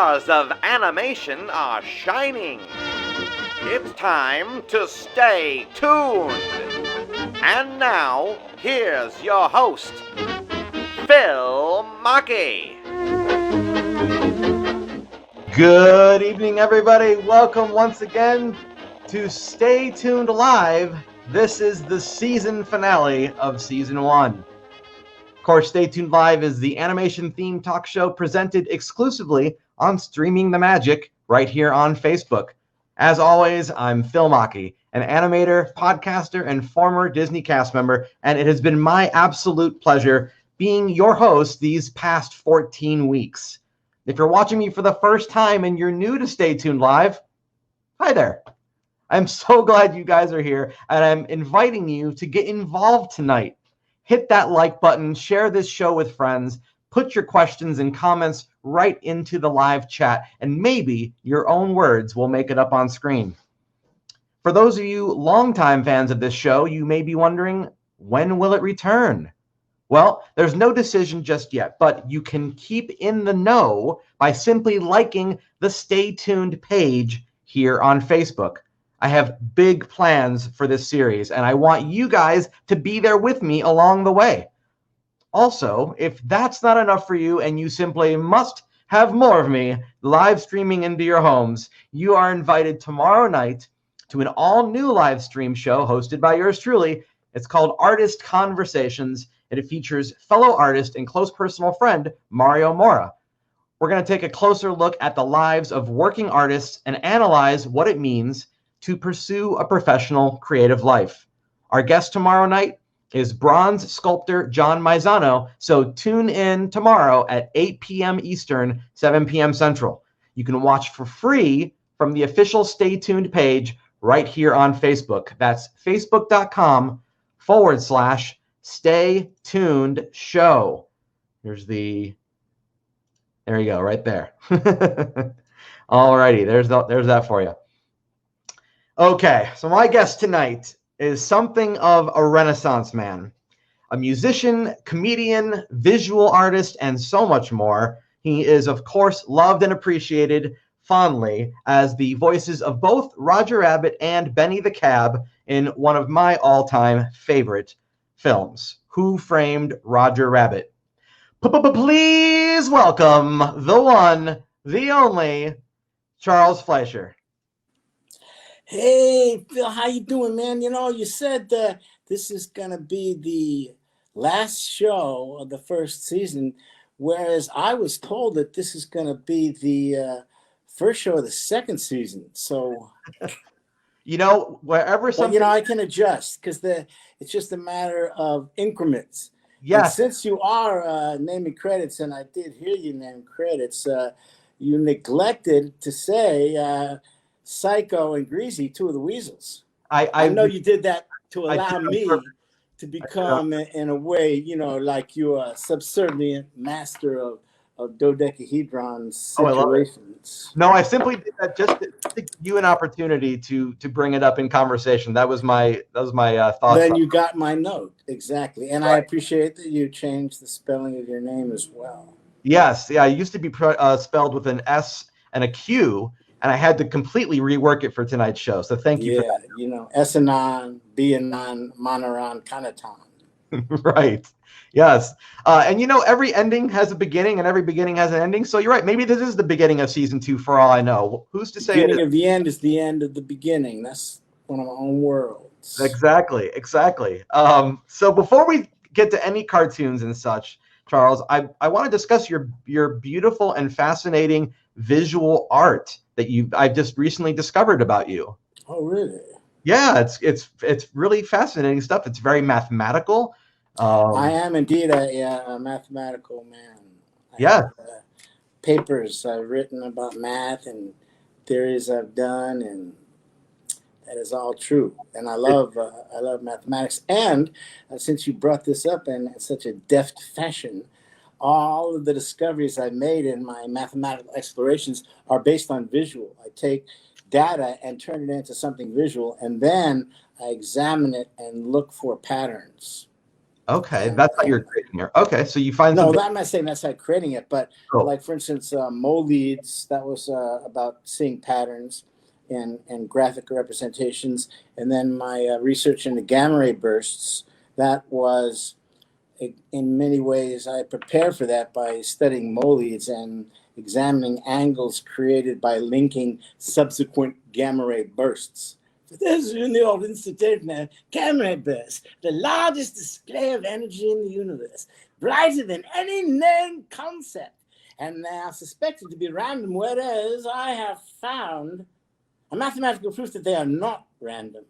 stars of animation are shining. It's time to stay tuned. And now, here's your host, Phil Mackey. Good evening, everybody. Welcome once again to Stay Tuned Live. This is the season finale of Season 1. Of course, Stay Tuned Live is the animation-themed talk show presented exclusively on Streaming the Magic right here on Facebook. As always, I'm Phil Mackey, an animator, podcaster, and former Disney cast member, and it has been my absolute pleasure being your host these past 14 weeks. If you're watching me for the first time and you're new to Stay Tuned Live, hi there. I'm so glad you guys are here, and I'm inviting you to get involved tonight. Hit that like button, share this show with friends, put your questions and comments right into the live chat, and maybe your own words will make it up on screen. For those of you longtime fans of this show, you may be wondering, when will it return? Well, there's no decision just yet, but you can keep in the know by simply liking the Stay Tuned page here on Facebook. I have big plans for this series, and I want you guys to be there with me along the way. Also, if that's not enough for you and you simply must have more of me live streaming into your homes, you are invited tomorrow night to an all-new live stream show hosted by yours truly. It's called Artist Conversations, and it features fellow artist and close personal friend Mario Mora. We're going to take a closer look at the lives of working artists and analyze what it means to pursue a professional creative life. Our guest tomorrow night is bronze sculptor John Maizano, so tune in tomorrow at 8 p.m. Eastern, 7 p.m. Central. You can watch for free from the official Stay Tuned page right here on Facebook. That's facebook.com/Stay Tuned Show. There you go, right there. Alrighty, there's that for you. Okay, so my guest tonight is something of a Renaissance man, a musician, comedian, visual artist, and so much more. He is, of course, loved and appreciated fondly as the voices of both Roger Abbott and Benny the Cab in one of my all-time favorite films, Who Framed Roger Rabbit? Please welcome the one, the only, Charles Fleischer. Hey, Phil, how you doing, man? You know, you said this is going to be the last show of the first season, whereas I was told that this is going to be the first show of the second season. So, you know, wherever something... But, you know, I can adjust because it's just a matter of increments. Yes. And since you are naming credits, and I did hear you name credits, you neglected to say... Psycho and Greasy, two of the Weasels. I know you did that to allow me to become, in a way, you know, like you're a subservient master of Dodecahedrons situations. No, I simply did that just to give you an opportunity to bring it up in conversation. That was my thought. Then you got my note, exactly. And right. I appreciate that you changed the spelling of your name as well. Yes, yeah, it used to be spelled with an S and a Q, and I had to completely rework it for tonight's show. So thank you for that. You know, Esanon, Bianon, Monoron, Kanaton. Right. Yes. And you know, every ending has a beginning and every beginning has an ending. So you're right. Maybe this is the beginning of season 2 for all I know. Who's to say? The beginning of the end is the end of the beginning. That's one of my own worlds. Exactly. So before we get to any cartoons and such, Charles, I want to discuss your beautiful and fascinating visual art that I've just recently discovered about you. Oh, really? Yeah, it's really fascinating stuff. It's very mathematical. I am indeed a mathematical man. I have papers I've written about math and theories I've done, and that is all true. And I love mathematics. And since you brought this up in such a deft fashion, all of the discoveries I made in my mathematical explorations are based on visual. I take data and turn it into something visual, and then I examine it and look for patterns. Okay, that's how you're creating it. Okay, so you find no, I'm not saying that's how creating it, but cool. like for instance, Moleads, that was about seeing patterns and graphic representations, and then my research into gamma ray bursts, that was in many ways I prepared for that by studying Moleads and examining angles created by linking subsequent gamma ray bursts. For those in the audience that don't know, gamma ray bursts, the largest display of energy in the universe, brighter than any known concept, and they are suspected to be random, whereas I have found a mathematical proof that they are not random.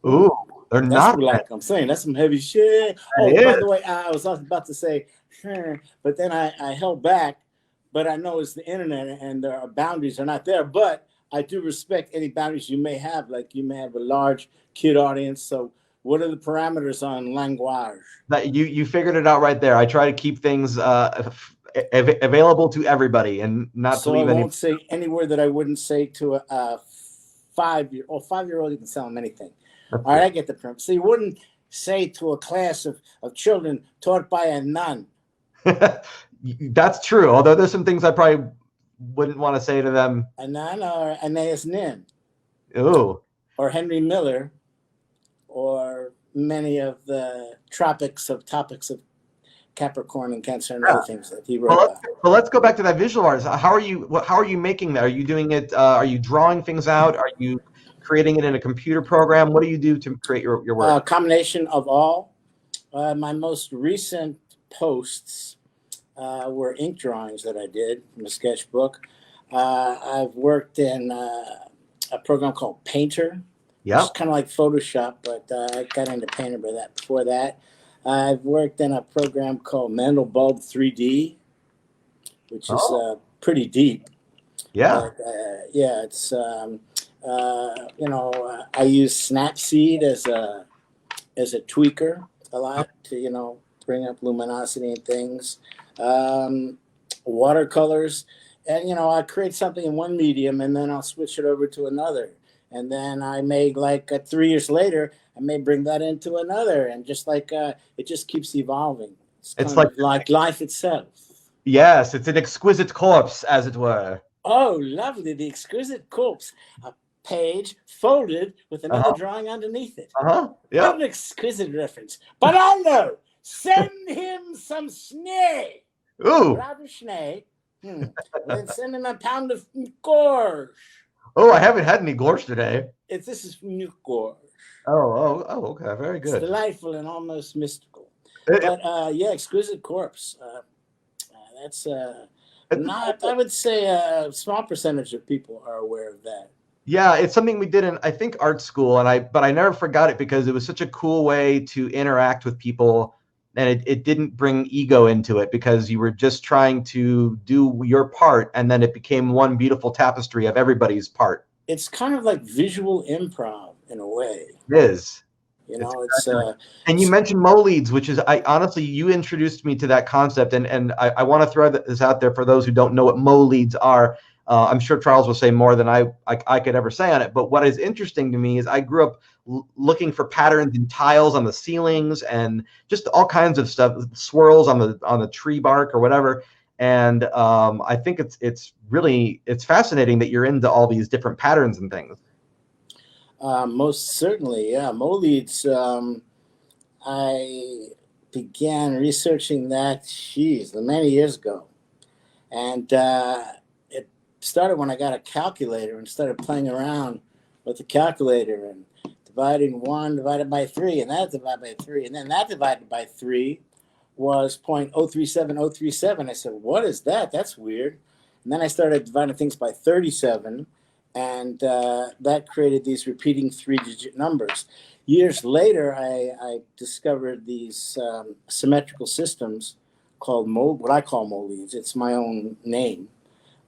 Ooh, they're not. Like I'm saying, that's some heavy shit. By the way, I was about to say, but then I held back. But I know it's the internet and there are boundaries are not there. But I do respect any boundaries you may have. Like you may have a large kid audience. So what are the parameters on language? That you figured it out right there. I try to keep things available to everybody and not to leave I won't say any word that I wouldn't say to a 5-year-old. You can tell them anything. All right, I get the premise. So you wouldn't say to a class of children taught by a nun. That's true. Although there's some things I probably wouldn't want to say to them. A nun or Aeneas Nin. Ooh. Or Henry Miller. Or many of the topics of Capricorn and Cancer and other things that he wrote about. But let's go back to that visual artist. How are you making that? Are you doing it? Are you drawing things out? Are you creating it in a computer program? What do you do to create your work? A combination of all. My most recent posts were ink drawings that I did from a sketchbook. I've worked in a program called Painter. Yeah. It's kind of like Photoshop, but I got into Painter before that. I've worked in a program called Mandelbulb 3D, which is pretty deep. Yeah. But, it's I use Snapseed as a tweaker a lot to bring up luminosity and things. Watercolors, and I create something in one medium and then I'll switch it over to another, and then I may 3 years later I may bring that into another, and just it just keeps evolving. It's like life itself. Yes, it's an exquisite corpse, as it were. Oh, lovely! The exquisite corpse. A page folded with another drawing underneath it. Yeah. What an exquisite reference. But I know. Send him some schnee. Ooh. Rather schnee. Then send him a pound of gorge. Oh, I haven't had any gorge today. This is new gorge. Oh, okay. Very good. It's delightful and almost mystical. But exquisite corpse. That's not. I would say a small percentage of people are aware of that. Yeah, it's something we did in, I think, art school, but I never forgot it because it was such a cool way to interact with people, and it didn't bring ego into it because you were just trying to do your part, and then it became one beautiful tapestry of everybody's part. It's kind of like visual improv in a way. It is. And you mentioned Moleads, which is, honestly, you introduced me to that concept, and I want to throw this out there for those who don't know what Moleads are. I'm sure Charles will say more than I could ever say on it. But what is interesting to me is I grew up looking for patterns in tiles on the ceilings and just all kinds of stuff, swirls on the tree bark or whatever. And I think it's fascinating that you're into all these different patterns and things. Most certainly, yeah. Moleads, I began researching that, many years ago. And it started when I got a calculator and started playing around with the calculator and dividing 1 divided by 3, and that divided by 3, and then that divided by 3 was 0.037037. I said, what is that? That's weird. And then I started dividing things by 37, and that created these repeating 3-digit numbers. Years later, I discovered these symmetrical systems called what I call Moleads. It's my own name.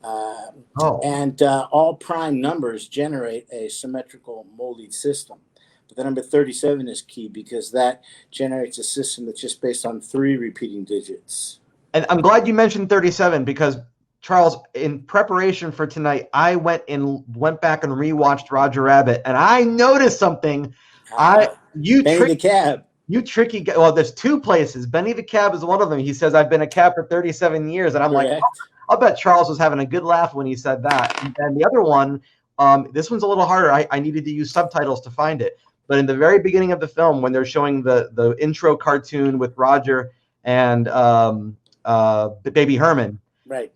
And all prime numbers generate a symmetrical Molead system. But the number 37 is key because that generates a system that's just based on 3 repeating digits. And I'm glad you mentioned 37 because, Charles, in preparation for tonight, I went back and rewatched Roger Rabbit, and I noticed something. Benny the Cab. You tricky guy. Well, there's two places. Benny the Cab is one of them. He says, I've been a cab for 37 years. And I'm like, oh, I'll bet Charles was having a good laugh when he said that. And then the other one, this one's a little harder. I needed to use subtitles to find it. But in the very beginning of the film, when they're showing the intro cartoon with Roger and Baby Herman, right?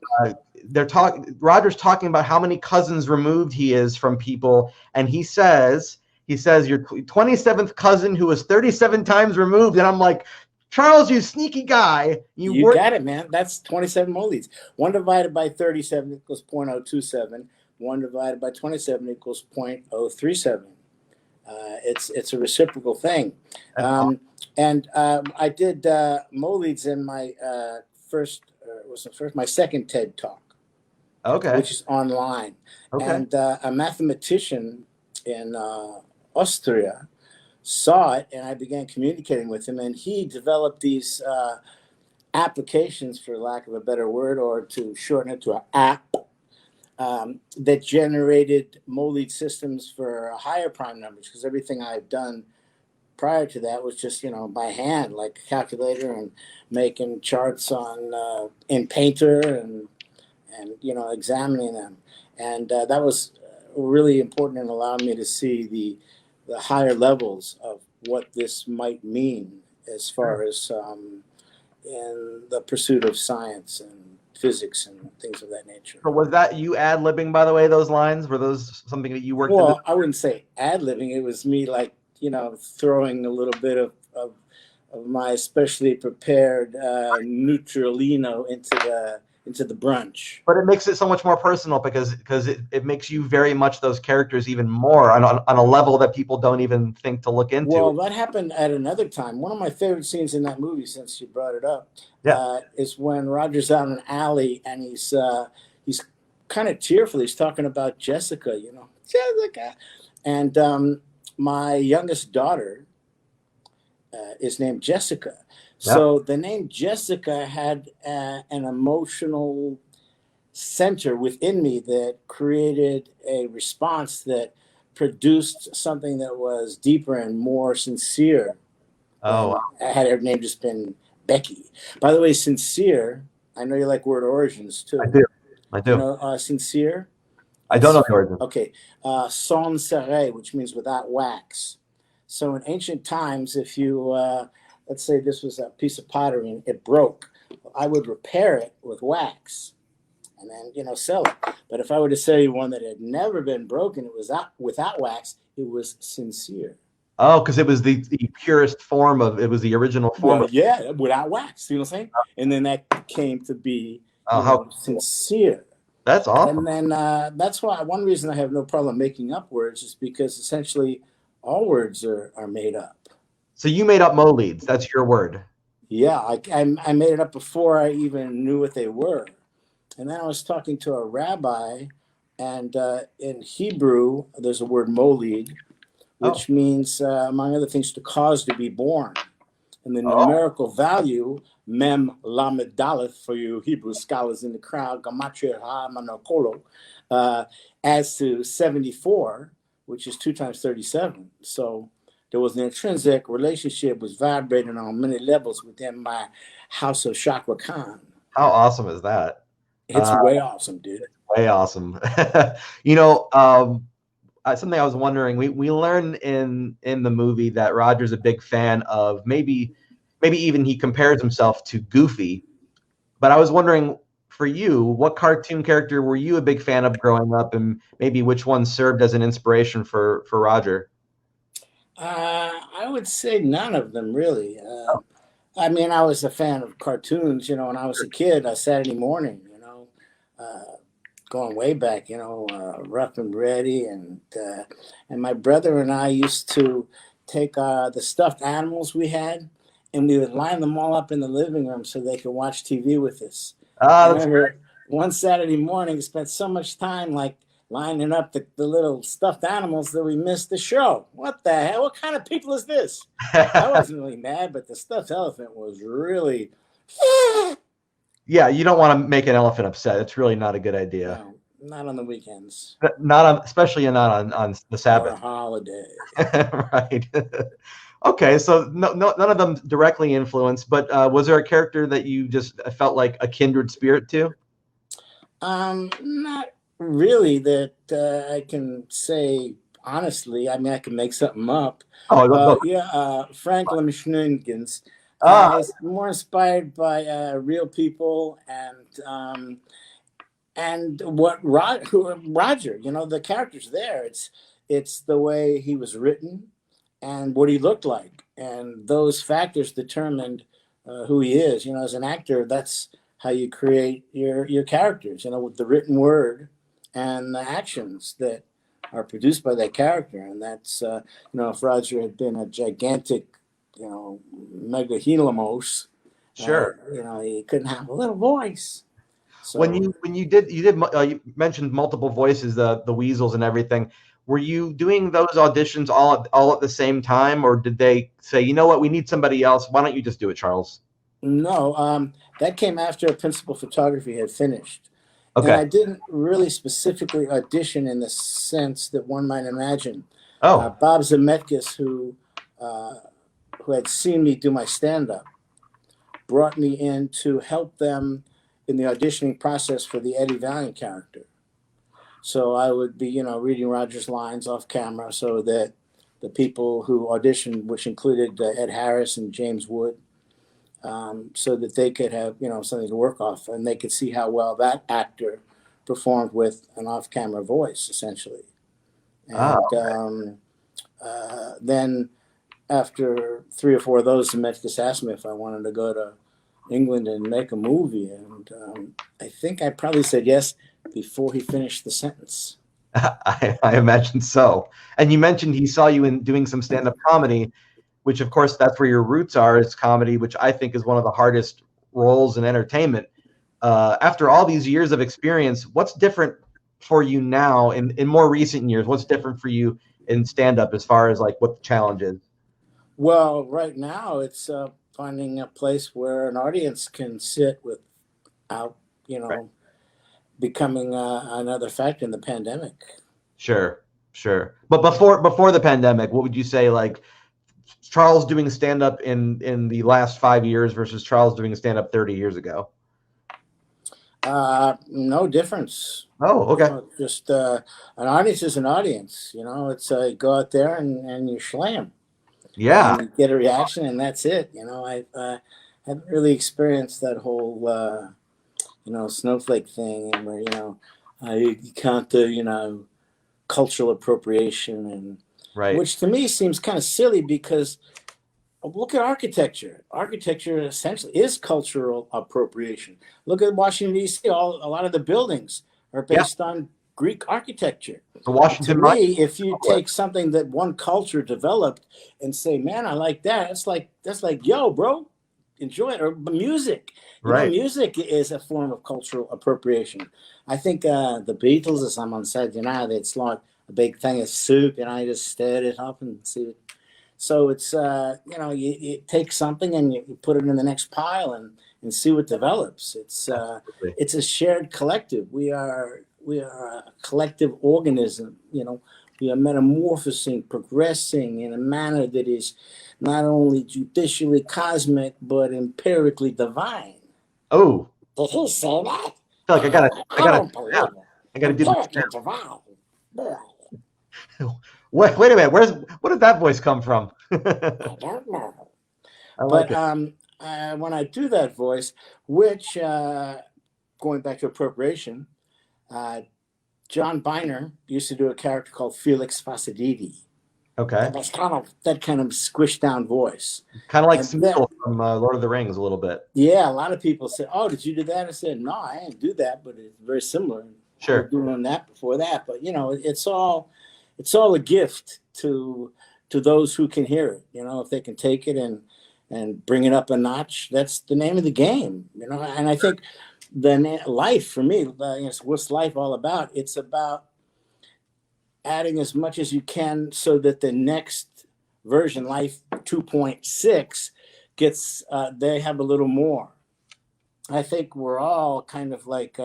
Roger's talking about how many cousins removed he is from people, and he says your 27th cousin who was 37 times removed, and I'm like, Charles, you sneaky guy. You got it, man. That's 27 Moleeds. 1 divided by 37 equals 0.027. 1 divided by 27 equals 0.037. It's a reciprocal thing. I did Moleeds in my my second TED Talk. Okay. Which is online. Okay. And a mathematician in Austria saw it, and I began communicating with him, and he developed these applications, for lack of a better word, or to shorten it to an app, that generated Moleed systems for higher prime numbers, because everything I've done prior to that was just, by hand, like a calculator, and making charts on in Painter and examining them. And that was really important in allowing me to see the higher levels of what this might mean as far as in the pursuit of science and physics and things of that nature. So was that you ad-libbing, by the way, those lines? Were those something that you worked on? Well, I wouldn't say ad-libbing. It was me, throwing a little bit of my specially prepared neutralino into the brunch. But it makes it so much more personal because it makes you very much those characters even more on a level that people don't even think to look into. Well, that happened at another time. One of my favorite scenes in that movie, since you brought it up, is when Roger's out in an alley and he's kind of tearful. He's talking about Jessica, Jessica. And my youngest daughter is named Jessica. So the name Jessica had an emotional center within me that created a response that produced something that was deeper and more sincere. Had her name just been Becky. By the way, sincere, I know you like word origins too. I do. Sincere? I don't know the origin. Okay. Sans serre, which means without wax. So in ancient times, if you... let's say this was a piece of pottery and it broke, I would repair it with wax and then, sell it. But if I were to sell you one that had never been broken, it was without wax, it was sincere. Oh, because it was the purest form of, it was the original form. Well, without wax, you know what I'm saying? And then that came to be sincere. That's awesome. And then that's why one reason I have no problem making up words is because essentially all words are made up. So you made up Moleeds. That's your word. Yeah, I made it up before I even knew what they were. And then I was talking to a rabbi, and in Hebrew, there's a word Moled, which means, among other things, to cause to be born. And the numerical value, Mem Lamed Daleth, for you Hebrew scholars in the crowd, Gematria Ha Manokolo, adds to 74, which is 2 times 37. So there was an intrinsic relationship was vibrating on many levels within my house of Chakra Khan. How awesome is that? It's way awesome, dude. Way awesome. Something I was wondering, we learn in the movie that Roger's a big fan of, maybe even he compares himself to Goofy. But I was wondering, for you, what cartoon character were you a big fan of growing up, and maybe which one served as an inspiration for Roger? I would say none of them, really. I mean, I was a fan of cartoons, when I was a kid, Saturday morning, going way back, Rough and Ready. And my brother and I used to take the stuffed animals we had, and we would line them all up in the living room so they could watch TV with us. I remember one Saturday morning, I spent so much time, lining up the little stuffed animals that we missed the show. What the hell? What kind of people is this? I wasn't really mad, but the stuffed elephant was really... Yeah, you don't want to make an elephant upset. It's really not a good idea. No, not on the weekends. Especially not on the Sabbath. Or a holiday. Right. Okay, so none of them directly influenced, but was there a character that you just felt like a kindred spirit to? Not really that I can say honestly. I mean, I can make something up. Oh, look. Franklin Schnungens Ah, is more inspired by real people and what Roger, you know, the characters there. It's the way he was written and what he looked like, and those factors determined who he is. You know, as an actor, that's how you create your characters. You know, with the written word and the actions that are produced by that character. And that's you know, if Roger had been a gigantic, you know, mega helamos, sure. you know, he couldn't have a little voice. So When you mentioned multiple voices, the weasels and everything. Were you doing those auditions all at the same time, or did they say, you know what, we need somebody else? Why don't you just do it, Charles? no, that came after principal photography had finished. And Okay. I didn't really specifically audition in the sense that one might imagine. Oh, Bob Zemeckis, who had seen me do my stand-up, brought me in to help them in the auditioning process for the Eddie Valiant character. So I would be, you know, reading Roger's lines off camera so that the people who auditioned, which included Ed Harris and James Wood, so that they could have, you know, something to work off, and they could see how well that actor performed with an off-camera voice, essentially. And then after 3 or 4 of those, Zemeckis asked me if I wanted to go to England and make a movie, and I think I probably said yes before he finished the sentence. I imagine so. And you mentioned he saw you in doing some stand-up comedy, which of course that's where your roots are, is comedy, which I think is one of the hardest roles in entertainment. After all these years of experience, what's different for you now in more recent years? What's different for you in stand-up as far as like what the challenge is? Well, right now it's finding a place where an audience can sit without, you Right. know, becoming another factor in the pandemic. Sure. But before the pandemic, what would you say, like Charles doing stand-up in the last 5 years versus Charles doing stand-up 30 years ago? No difference. Oh, okay. You know, just an audience is an audience. You know, it's go out there and you slam. Yeah. And you get a reaction, and that's it. You know, I haven't really experienced that whole you know, snowflake thing, and where, you know, you can't do, you know, cultural appropriation, and Right. which to me seems kind of silly, because look at architecture. Architecture essentially is cultural appropriation. Look at Washington, D.C. A lot of the buildings are based on Greek architecture. The Washington To Monument. me, if you take something that one culture developed and say, "Man, I like that," that's like, "Yo, bro, enjoy it." Or music. You know, Right. music is a form of cultural appropriation. I think the Beatles, as someone said, you know, it's like a big thing of soup, and I just stirred it up and see it. So it's you know, you take something and you put it in the next pile and see what develops. It's a shared collective. We are a collective organism. You know, we are metamorphosing, progressing in a manner that is not only judicially cosmic but empirically divine. Oh, Did he say that? I feel like I don't believe it. I gotta do the Empirically divine. Wait a minute. What did that voice come from? I don't know. I like But it. when I do that voice, which going back to appropriation, John Biner used to do a character called Felix Facididi. Okay. That's that kind of squished down voice. Kind of like And Smeagol from Lord of the Rings a little bit. Yeah, a lot of people say, "Oh, did you do that?" I said, "No, I didn't do that, but it's very similar." Sure. Doing that before that, but you know, it's all a gift to those who can hear it. You know, if they can take it and bring it up a notch, that's the name of the game. You know, and I think life for me, what's life all about? It's about adding as much as you can so that the next version, life 2.6, gets they have a little more. I think we're all kind of like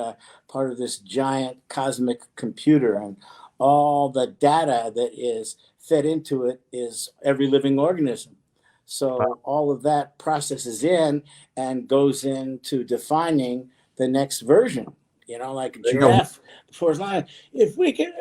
part of this giant cosmic computer, and all the data that is fed into it is every living organism. So all of that processes in and goes into defining the next version. Like a giraffe before his lion. If we can,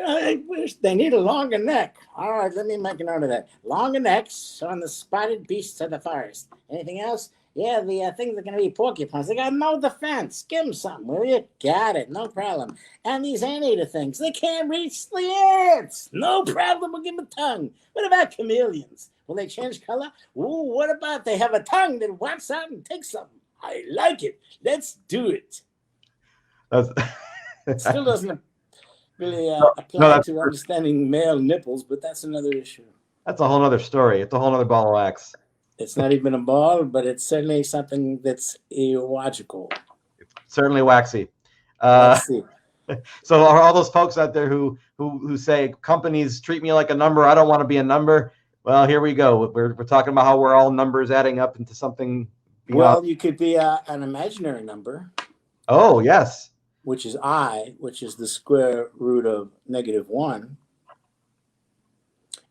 they need a longer neck. All right, let me make a note of that. Longer necks on the spotted beasts of the forest. Anything else? Yeah, the things are going to be porcupines. They got no defense. Give them something, will you? Got it. No problem. And these anteater things, they can't reach the ants. No problem. We'll give them a tongue. What about chameleons? Will they change color? Ooh, what about they have a tongue that whacks out and takes something? I like it. Let's do it. It still doesn't really apply to understanding male nipples, but that's another issue. That's a whole other story. It's a whole other ball of wax. It's not even a ball, but it's certainly something that's illogical. It's certainly waxy. Let's see. So are all those folks out there who say companies treat me like a number, I don't want to be a number? Well, here we go. We're talking about how we're all numbers adding up into something. Well, you could be an imaginary number. Oh, yes. Which is I, which is the square root of -1.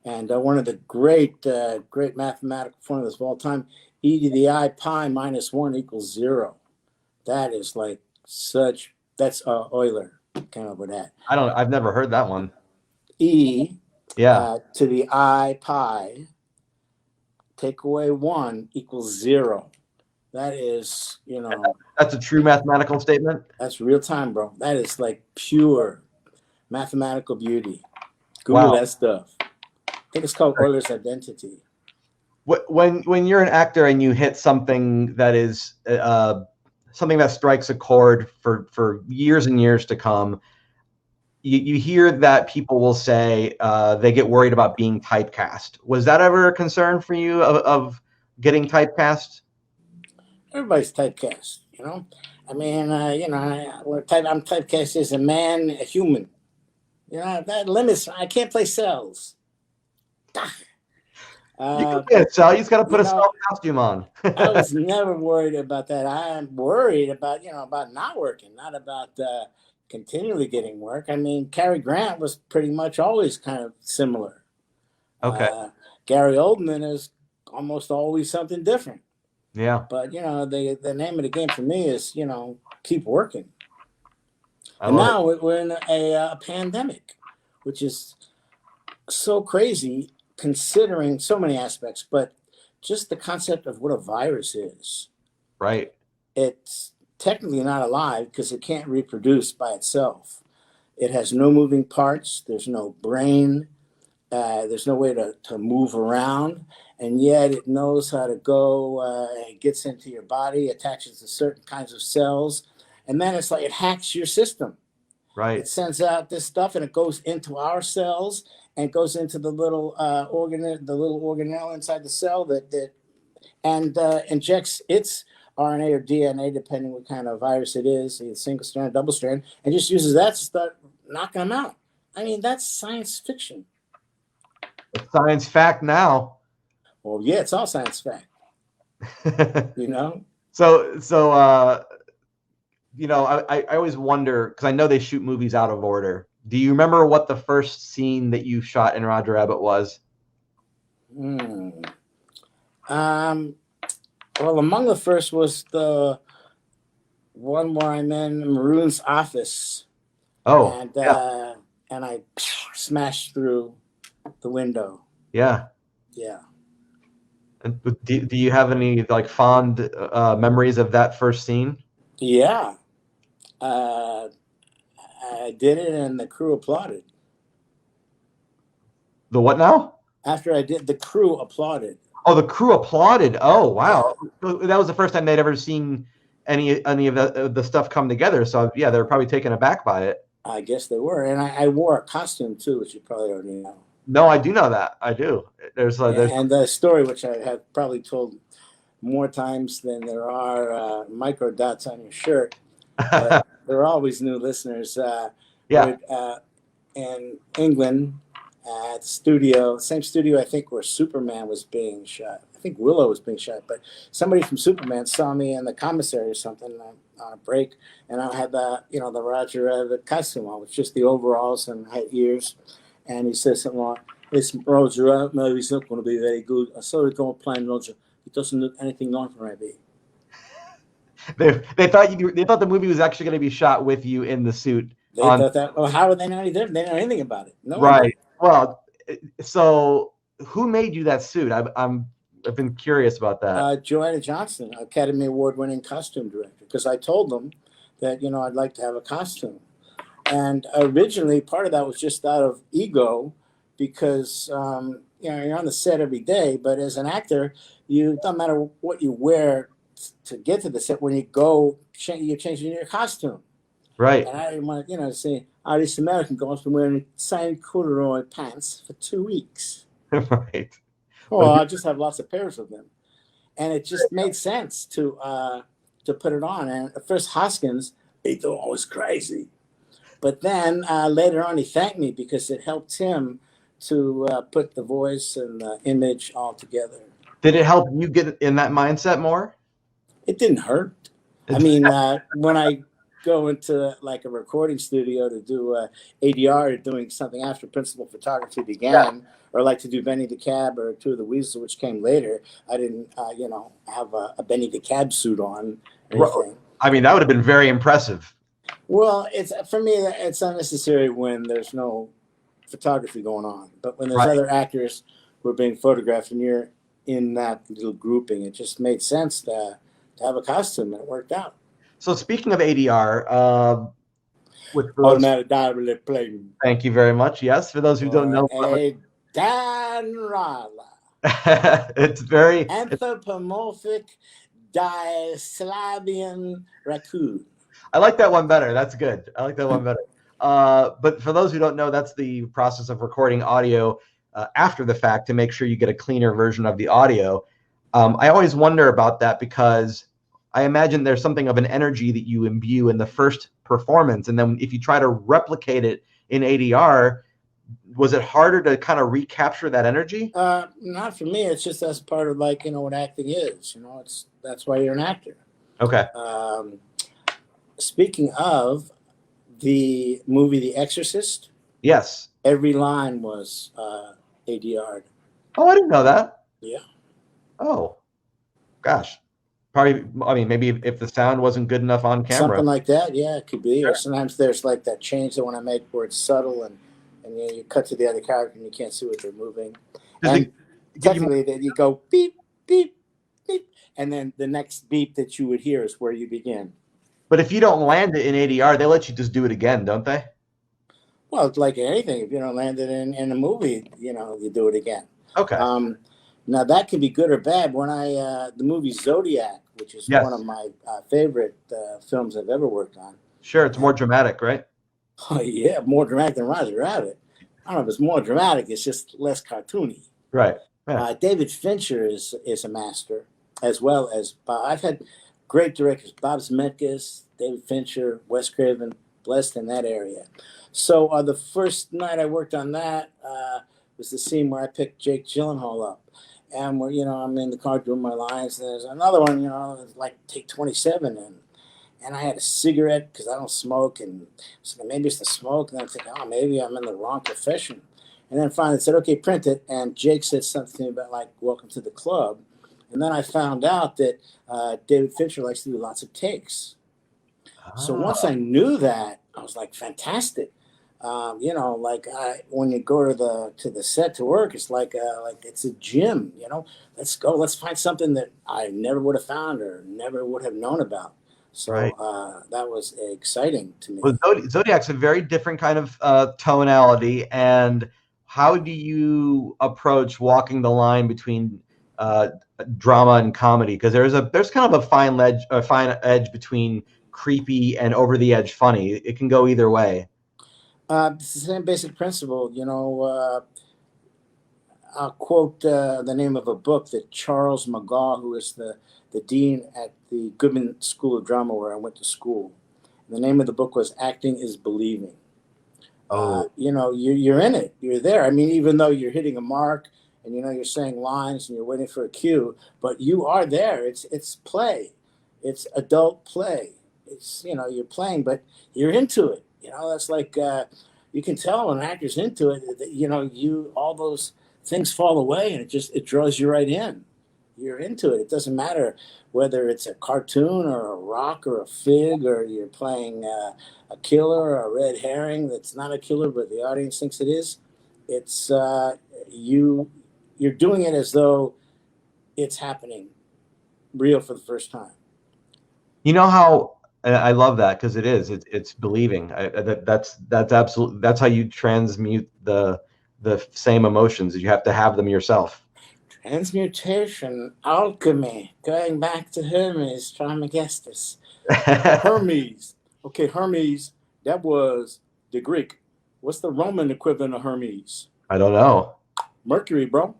And one of the great mathematical formulas of all time, e to the I pi minus 1 equals 0. That is like that's Euler came up with that. I've never heard that one. E to the I pi, take away 1 equals 0. That is, That's a true mathematical statement? That's real time, bro. That is like pure mathematical beauty. Google that stuff. I think it's called Euler's identity. When you're an actor and you hit something that is something that strikes a chord for years and years to come, you hear that people will say they get worried about being typecast. Was that ever a concern for you of getting typecast? Everybody's typecast, I mean, I'm typecast as a man, a human. That limits. I can't play cells. You can play a cell. You just got to put a cell costume on. I was never worried about that. I'm worried about about not working, not about continually getting work. I mean, Cary Grant was pretty much always kind of similar. Okay. Gary Oldman is almost always something different. Yeah. But the name of the game for me is keep working. And now we're in a pandemic, which is so crazy considering so many aspects, but just the concept of what a virus is. Right. It's technically not alive because it can't reproduce by itself. It has no moving parts. There's no brain. There's no way to move around. And yet it knows how to go, it gets into your body, attaches to certain kinds of cells. And then it's like it hacks your system. Right. It sends out this stuff and it goes into our cells and goes into the little organelle inside the cell that injects its RNA or DNA, depending what kind of virus it is, either single strand, double strand, and just uses that to start knocking them out. I mean, that's science fiction. It's science fact now. Well, yeah, it's all science fact. So I always wonder, because I know they shoot movies out of order. Do you remember what the first scene that you shot in Roger Rabbit was? Well, among the first was the one where I'm in Maroon's office. Oh, and I smashed through the window. Yeah. Yeah. And do you have any fond memories of that first scene? Yeah. I did it and the crew applauded. The what now? After I did, the crew applauded. Oh, the crew applauded. Oh, wow. That was the first time they'd ever seen any of the stuff come together. So, yeah, they were probably taken aback by it. I guess they were. And I wore a costume, too, which you probably already know. No, I do know that. I do. And the story, which I have probably told more times than there are micro dots on your shirt. There are always new listeners. In England, at the studio, same studio I think where Superman was being shot. I think Willow was being shot, but somebody from Superman saw me in the commissary or something on a break, and I had the Roger Rabbit costume on, with just the overalls, and I had ears, and he says something like, It's Roger. Maybe he's not going to be very good. I saw it going playing Roger. He doesn't look anything like Robbie. They thought the movie was actually going to be shot with you in the suit. They thought that. Well, how would they know any different? They didn't know anything about it. No. Right. Well, so who made you that suit? I've been curious about that. Joanna Johnson, Academy Award-winning costume director, because I told them that I'd like to have a costume, and originally part of that was just out of ego, because you're on the set every day, but as an actor, you don't matter what you wear to get to the set. When you go, you're changing your costume. Right. And I didn't want to say, this American girl's been wearing same corduroy pants for 2 weeks. Right. Well, I just have lots of pairs of them, and it just made sense to put it on. And at first, Hoskins, he thought I was crazy, but then later on, he thanked me because it helped him to put the voice and the image all together. Did it help you get in that mindset more? It didn't hurt. I mean, when I go into like a recording studio to do ADR or doing something after principal photography began, or like to do Benny the Cab or Two of the Weasels, which came later, I didn't, have a Benny the Cab suit on. Or I mean, that would have been very impressive. Well, for me, it's unnecessary when there's no photography going on. But when there's other actors who are being photographed and you're in that little grouping, it just made sense to have a costume, and it worked out. So speaking of ADR, automatic diary playing. Thank you very much. Yes, for those who don't know, Dan Rala. It's very anthropomorphic Slavian raccoon. I like that one better. That's good. I like that one better. But for those who don't know, that's the process of recording audio after the fact to make sure you get a cleaner version of the audio. I always wonder about that because I imagine there's something of an energy that you imbue in the first performance. And then if you try to replicate it in ADR, was it harder to kind of recapture that energy? Not for me. It's just that's part of what acting is. That's why you're an actor. Okay. Speaking of the movie The Exorcist. Yes. Every line was ADR'd. Oh, I didn't know that. Yeah. Oh, gosh. Probably, I mean, maybe if the sound wasn't good enough on camera. Something like that, yeah, it could be. Sure. Or sometimes there's like that change that when I make where it's subtle and you cut to the other character and you can't see what they're moving. And technically, then you go beep, beep, beep, and then the next beep that you would hear is where you begin. But if you don't land it in ADR, they let you just do it again, don't they? Well, it's like anything. If you don't land it in a movie, you do it again. Okay. Now that can be good or bad. When the movie Zodiac, which is one of my favorite films I've ever worked on. Sure, it's more dramatic, right? Oh yeah, more dramatic than Roger Rabbit. I don't know if it's more dramatic. It's just less cartoony. Right. Yeah. David Fincher is a master, as well as I've had great directors: Bob Zemeckis, David Fincher, Wes Craven, blessed in that area. So the first night I worked on that was the scene where I picked Jake Gyllenhaal up. And we're, I'm in the car doing my lines. And there's another one, like take 27. And I had a cigarette because I don't smoke. And so maybe it's the smoke. And I'm thinking, maybe I'm in the wrong profession. And then finally said, okay, print it. And Jake said something to me about like, welcome to the club. And then I found out that David Fincher likes to do lots of takes. So once I knew that, I was like, fantastic. When you go to the set to work, it's like it's a gym. Let's go. Let's find something that I never would have found or never would have known about. So that was exciting to me. Well, Zodiac's a very different kind of tonality. And how do you approach walking the line between drama and comedy? Because there's kind of a fine edge between creepy and over the edge funny. It can go either way. It's the same basic principle, I'll quote the name of a book that Charles McGaw, who is the dean at the Goodman School of Drama where I went to school. And the name of the book was Acting is Believing. You're in it. You're there. I mean, even though you're hitting a mark and, you're saying lines and you're waiting for a cue, but you are there. It's play. It's adult play. It's, you're playing, but you're into it. That's like you can tell when an actor's into it, you know, all those things fall away, and it draws you right in. You're into it. It doesn't matter whether it's a cartoon or a rock or a fig, or you're playing a killer or a red herring that's not a killer, but the audience thinks it is. It's you're doing it as though it's happening real for the first time. You know how I love that, because it's believing. That's absolutely, that's how you transmute the same emotions. You have to have them yourself. Transmutation, alchemy, going back to Hermes Trismegistus. Hermes. Okay, Hermes, that was the Greek. What's the Roman equivalent of Hermes? I don't know. Mercury, bro.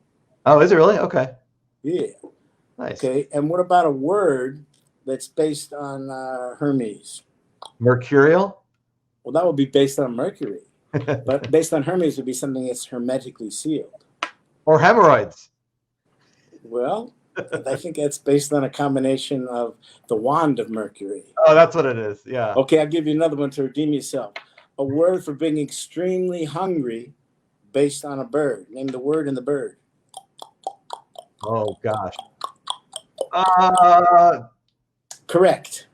Oh, is it really? Okay. Yeah. Nice. Okay, and what about a word that's based on Hermes? Mercurial? Well, that would be based on Mercury. But based on Hermes would be something that's hermetically sealed. Or hemorrhoids. Well, I think that's based on a combination of the wand of Mercury. Oh, that's what it is. Yeah. Okay, I'll give you another one to redeem yourself. A word for being extremely hungry based on a bird. Name the word and the bird. Oh, gosh. Correct.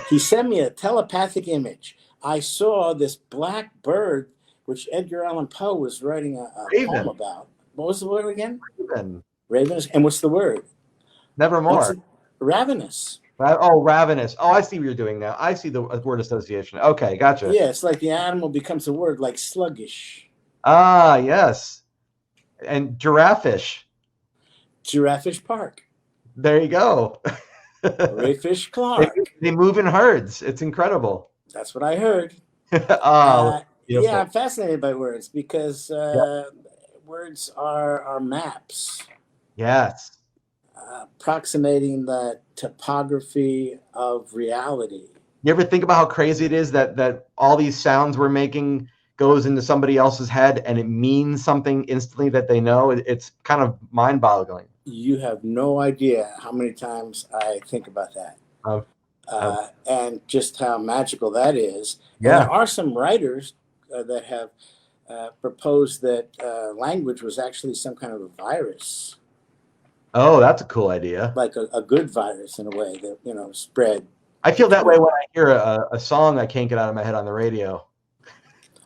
He sent me a telepathic image. I saw this black bird, which Edgar Allan Poe was writing a poem about. What was the word again? Raven. Ravenous. And what's the word? Nevermore. Ravenous. Oh, ravenous. Oh, I see what you're doing now. I see the word association. Okay, gotcha. Yeah, it's like the animal becomes a word, like sluggish. Ah, yes. And giraffish. Giraffish Park. There you go. Rayfish Clark. They move in herds. It's incredible. That's what I heard. Yeah, I'm fascinated by words because words are maps. Yes. Approximating the topography of reality. You ever think about how crazy it is that all these sounds we're making goes into somebody else's head and it means something instantly that they know? It's kind of mind-boggling. You have no idea how many times I think about that. And just how magical that is. Yeah. And there are some writers that have proposed that language was actually some kind of a virus. Oh, that's a cool idea. Like a good virus in a way that, you know, spread. I feel that way when I hear a song I can't get out of my head on the radio.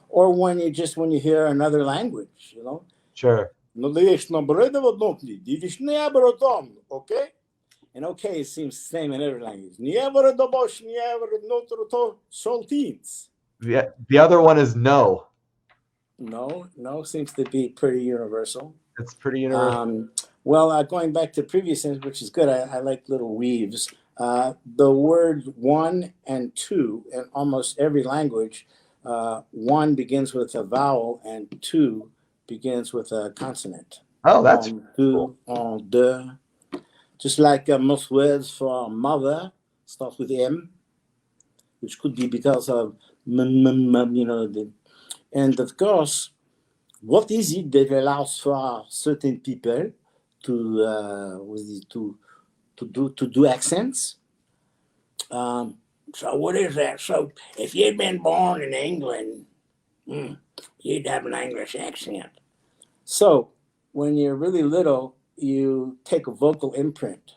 Or when you hear another language, you know. Sure. Okay? And okay, it seems the same in every language. The other one is no. No seems to be pretty universal. It's pretty universal. Well, going back to previous things, which is good, I like little weaves. The word one and two in almost every language, one begins with a vowel and two begins with a consonant. Oh, that's cool. De. Just like most words for mother start with M, which could be because of you know. And of course, what is it that allows for certain people to do accents? So what is that? So if you'd been born in England, you'd have an English accent. So when you're really little, you take a vocal imprint,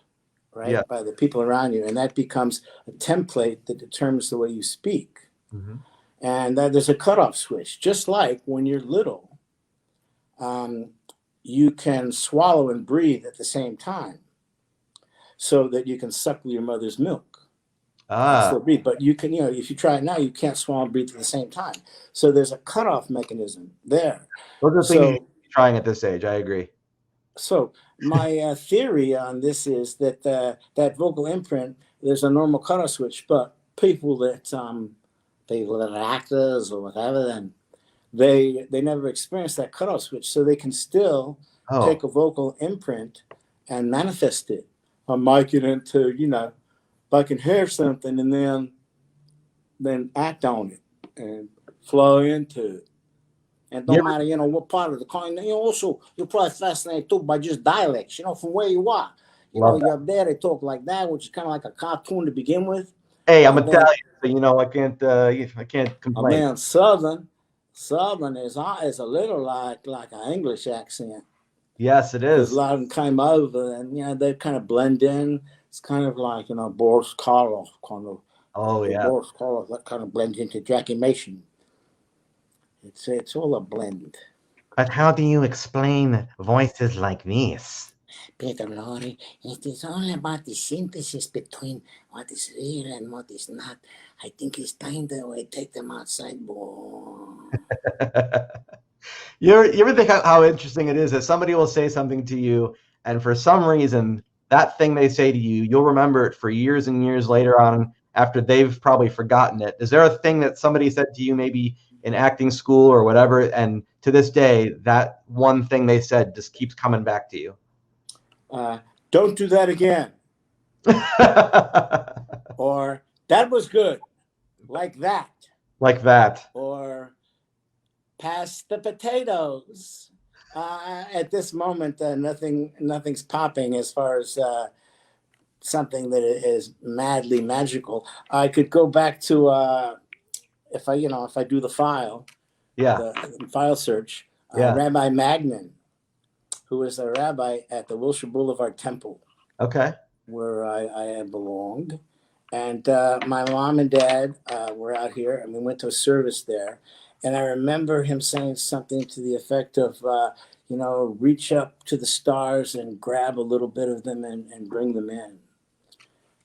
right, by the people around you, and that becomes a template that determines the way you speak. Mm-hmm. And there's a cutoff switch. Just like when you're little, you can swallow and breathe at the same time so that you can suckle your mother's milk. Still breathe. But you can, if you try it now, you can't swallow and breathe at the same time. So there's a cutoff mechanism there. Those are things you're trying at this age. I agree. So my theory on this is that that vocal imprint, there's a normal cutoff switch, but people that are actors or whatever, then they never experience that cutoff switch, so they can still take a vocal imprint and manifest it or make it into, if I can hear something and then act on it and flow into it. And don't matter, what part of the coin. Also, you're probably fascinated too by just dialects, from where you are. You're up there, they talk like that, which is kind of like a cartoon to begin with. Hey, I'm Italian, so I can't complain. Man, Southern Southern is a little like an English accent. Yes, it Because is. a lot of them came over, and they kind of blend in. It's kind of like Boris Karloff kind of. Oh yeah. Boris Karloff, that kind of blends into Jackie Mason. It's all a blend. But how do you explain voices like this? Peter Lorre, it is all about the synthesis between what is real and what is not. I think it's time that we take them outside, boy. You ever think how interesting it is that somebody will say something to you, and for some reason, that thing they say to you, you'll remember it for years and years later on after they've probably forgotten it. Is there a thing that somebody said to you maybe in acting school or whatever, and to this day, that one thing they said just keeps coming back to you? Don't do that again. Or that was good. Like that. Like that. Or pass the potatoes. At this moment, nothing's popping as far as something that is madly magical. I could go back to if I do the file, the file search. Rabbi Magnin, who was a rabbi at the Wilshire Boulevard Temple, where I belonged, and my mom and dad were out here, and we went to a service there. And I remember him saying something to the effect of, reach up to the stars and grab a little bit of them and bring them in.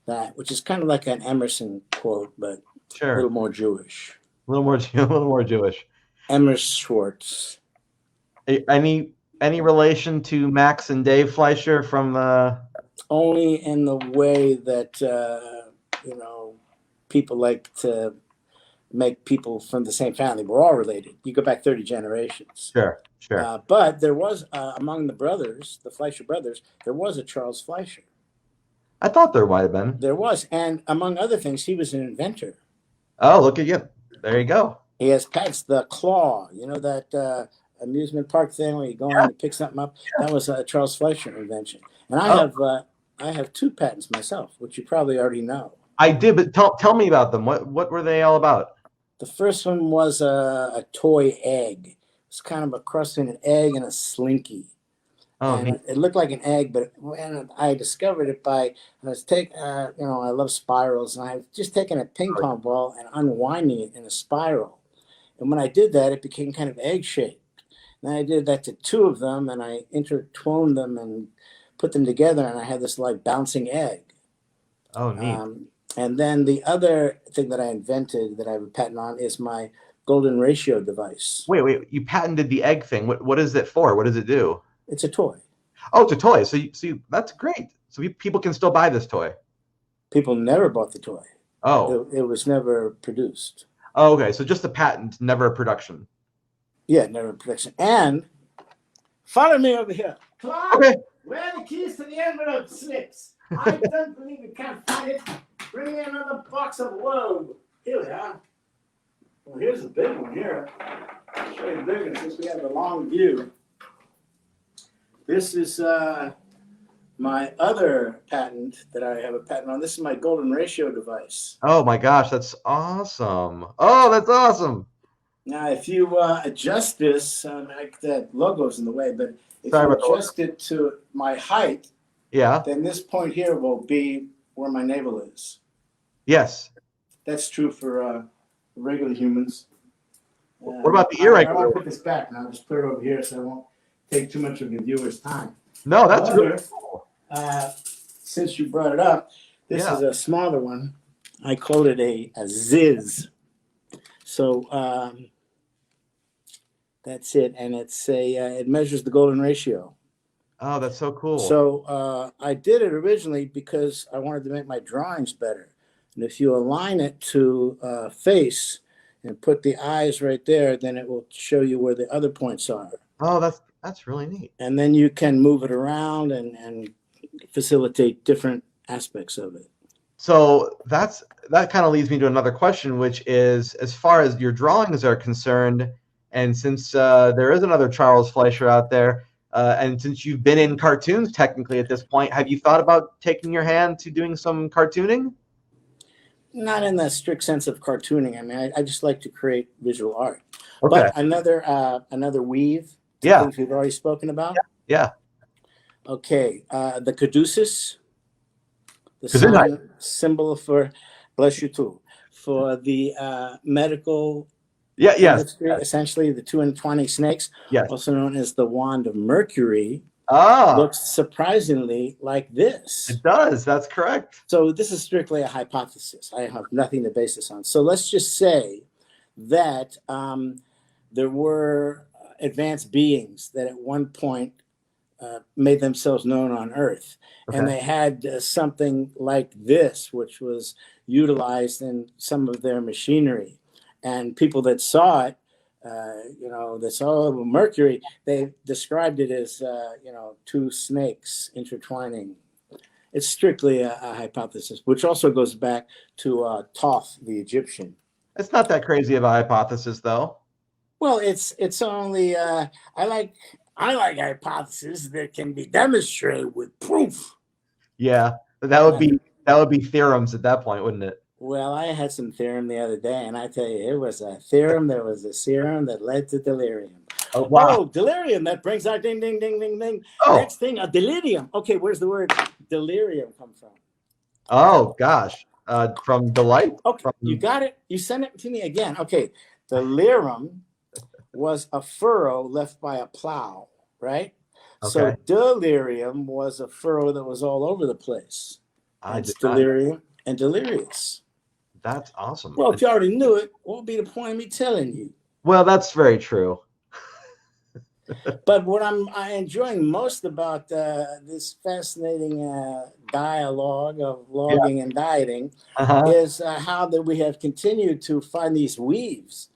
That, which is kind of like an Emerson quote, but a little more Jewish. A little more Jewish. Emerson Schwartz. Any relation to Max and Dave Fleischer from Only in the way that people like to make people from the same family. We're all related. You go back 30 generations. Sure. But there was, among the brothers, the Fleischer brothers, there was a Charles Fleischer. I thought there might have been. There was. And among other things, he was an inventor. Oh, look at you. There you go. He has patents. The claw, that amusement park thing where you go on and pick something up. That was a Charles Fleischer invention. And I have 2 patents myself, which you probably already know. I did, but tell me about them. What were they all about? The first one was a toy egg. It's kind of a cross between an egg and a slinky. Oh, and it looked like an egg, but when I discovered it I love spirals, and I was just taking a ping pong ball and unwinding it in a spiral. And when I did that, it became kind of egg-shaped. Then I did that to 2 of them, and I intertwined them and put them together, and I had this like bouncing egg. Oh, neat. And then the other thing that I invented that I have a patent on is my golden ratio device. Wait, you patented the egg thing. What is it for? What does it do? It's a toy. Oh, it's a toy. So that's great. So people can still buy this toy. People never bought the toy. Oh. It was never produced. Oh, okay. So just a patent, never a production. Yeah, never a production. And follow me over here. Clark, okay. Where are the keys to the envelope slips? I don't believe you can't find it. Bring me another box of woe. Here we are. Well, here's the big one here. I'll show you the big one since we have a long view. This is my other patent that I have a patent on. This is my golden ratio device. Oh my gosh, that's awesome. Oh, that's awesome. Now, if you adjust this, like that logo's in the way, but if you adjust it to my height, then this point here will be where my navel is. Yes. That's true for regular humans. What about the ear? I won't put this back now. I'll just put it over here so I won't take too much of the viewer's time. No, that's really cool. Since you brought it up, this is a smaller one. I call it a Ziz. So that's it, and it measures the golden ratio. Oh, that's so cool. So I did it originally because I wanted to make my drawings better. And if you align it to face and put the eyes right there, then it will show you where the other points are. Oh, that's really neat. And then you can move it around and facilitate different aspects of it. So that kind of leads me to another question, which is, as far as your drawings are concerned, and since there is another Charles Fleischer out there, and since you've been in cartoons technically at this point, have you thought about taking your hand to doing some cartooning? Not in the strict sense of cartooning. I mean, I just like to create visual art. Okay. But another weave to Yeah. things we've already spoken about. Yeah. Okay. The caduceus, the Gesundheit. sign symbol for, bless you too, for the medical industry, essentially the 220 snakes, also known as the wand of Mercury, looks surprisingly like this. It does. That's correct. So this is strictly a hypothesis. I have nothing to base this on. So let's just say that there were advanced beings that at one point made themselves known on Earth. Okay. And they had something like this, which was utilized in some of their machinery. And people that saw it, that saw Mercury, they described it as, two snakes intertwining. It's strictly a hypothesis, which also goes back to Thoth, the Egyptian. It's not that crazy of a hypothesis, though. Well, it's only I like hypotheses that can be demonstrated with proof. Yeah, that would be theorems at that point, wouldn't it? Well, I had some theorem the other day, and I tell you, it was a theorem. There was a serum that led to delirium. Oh, wow. Oh, delirium, that brings our ding, ding, ding, ding, ding. Oh. Next thing, a delirium. Okay, where's the word delirium come from? Oh, gosh. From delight? Okay, you got it. You sent it to me again. Okay, delirium was a furrow left by a plow, right? Okay. So delirium was a furrow that was all over the place. It's delirium and delirious. That's awesome. Well, if you already knew it, what would be the point of me telling you? Well, that's very true. But what I'm enjoying most about this fascinating dialogue of logging and dieting is how that we have continued to find these weaves,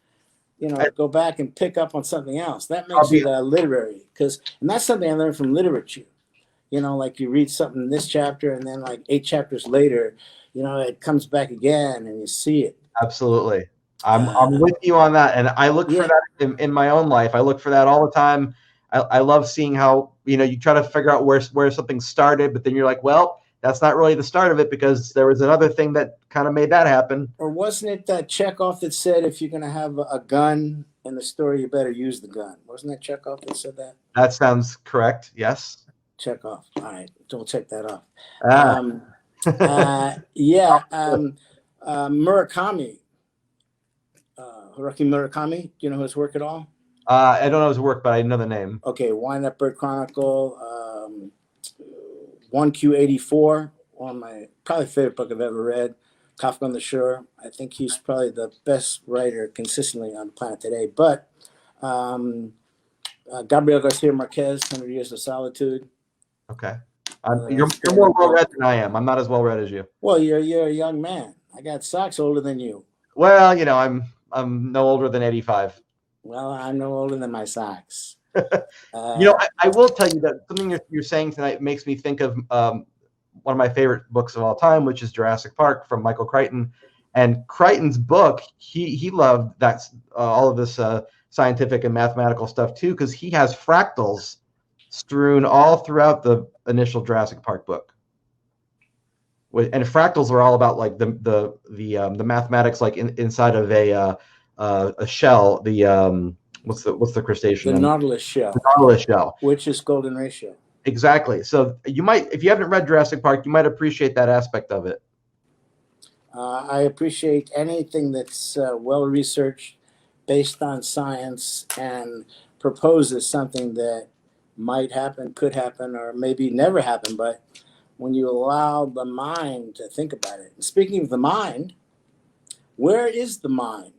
go back and pick up on something else. That makes it literary, and that's something I learned from literature. Like you read something in this chapter and then like 8 chapters later, it comes back again and you see it. Absolutely. I'm with you on that. And I look for that in my own life. I look for that all the time. I love seeing how, you try to figure out where something started, but then you're like, well, that's not really the start of it because there was another thing that kind of made that happen. Or wasn't it that Chekhov that said, if you're going to have a gun in the story, you better use the gun? Wasn't that Chekhov that said that? That sounds correct. Yes. Chekhov. All right. Don't check that off. Murakami. Haruki Murakami. Do you know his work at all? I don't know his work, but I know the name. Okay. Wind Up Bird Chronicle. 1Q84. One of my probably favorite book I've ever read. Kafka on the Shore. I think he's probably the best writer consistently on the planet today. But Gabriel Garcia Marquez, 100 Years of Solitude. Okay. You're more well-read than I am. I'm not as well-read as you. Well, you're a young man. I got socks older than you. Well, I'm no older than 85. Well, I'm no older than my socks. I will tell you that something you're saying tonight makes me think of one of my favorite books of all time, which is Jurassic Park from Michael Crichton. And Crichton's book, he loved that all of this scientific and mathematical stuff too, because he has fractals strewn all throughout the initial Jurassic Park book. And fractals are all about like the mathematics, like inside of a shell. What's the crustacean? The Nautilus shell. The Nautilus shell, which is golden ratio. Exactly. So you might, if you haven't read Jurassic Park, you might appreciate that aspect of it. I appreciate anything that's well researched, based on science, and proposes something that might happen, could happen, or maybe never happen. But when you allow the mind to think about it. And speaking of the mind, where is the mind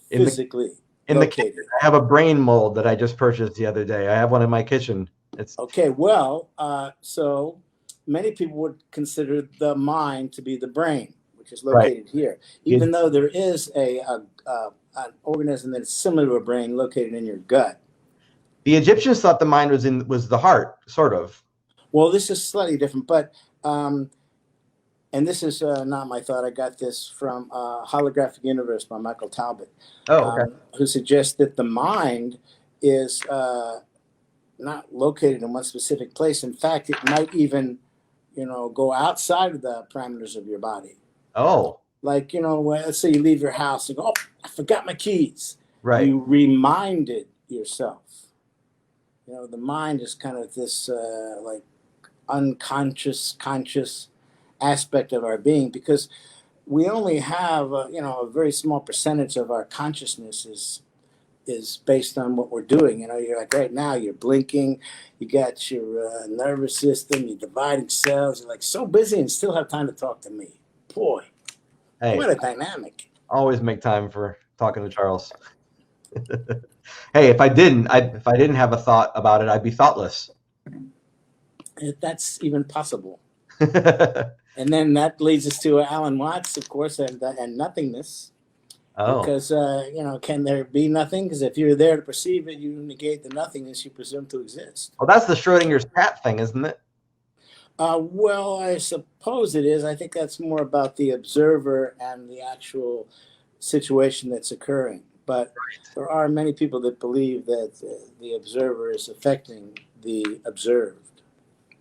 physically located? I have a brain mold that I just purchased the other day. I have one in my kitchen. Okay, well, so many people would consider the mind to be the brain, which is located here, even though there is an organism that is similar to a brain located in your gut. The Egyptians thought the mind was the heart, sort of. Well, this is slightly different, but and this is not my thought. I got this from Holographic Universe by Michael Talbot, who suggests that the mind is not located in one specific place. In fact, it might even, go outside of the parameters of your body. Oh. Like, let's say you leave your house and go, oh, I forgot my keys. Right. You reminded yourself. The mind is kind of this like unconscious, conscious aspect of our being, because we only have a very small percentage of our consciousness is based on what we're doing. You're like right now, you're blinking, you got your nervous system, you're dividing cells, you're like so busy and still have time to talk to me. Boy, Hey, what a dynamic. Always make time for talking to Charles. Hey, if I didn't have a thought about it, I'd be thoughtless. If that's even possible. And then that leads us to Alan Watts, of course, and nothingness. Oh. Because, can there be nothing? Because if you're there to perceive it, you negate the nothingness you presume to exist. Well, that's the Schrodinger's cat thing, isn't it? Well, I suppose it is. I think that's more about the observer and the actual situation that's occurring. But there are many people that believe that the observer is affecting the observed.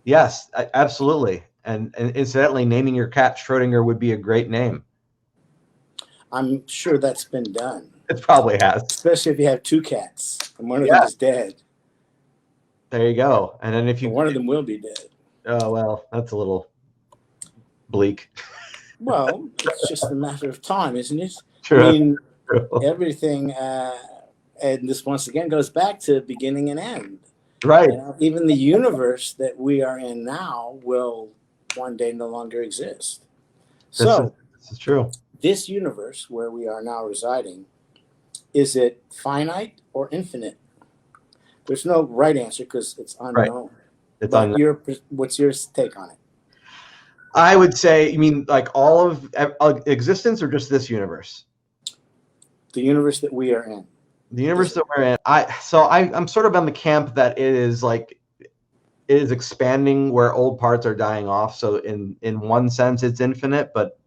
Yes, absolutely. And incidentally, naming your cat Schrodinger would be a great name. I'm sure that's been done. It probably has. Especially if you have two cats and one of them is dead. There you go. And then if one of them will be dead. Oh, well, that's a little bleak. Well, it's just a matter of time, isn't it? True. I mean, everything, and this once again goes back to beginning and end. Right. Even the universe that we are in now will one day no longer exist. This is true. This universe where we are now residing, is it finite or infinite? There's no right answer because it's unknown. Right. It's unknown. What's your take on it? I would say, you mean like all of existence or just this universe? The universe that we are in. The universe that we're in. I'm sort of on the camp that it is expanding where old parts are dying off. So in one sense it's infinite, but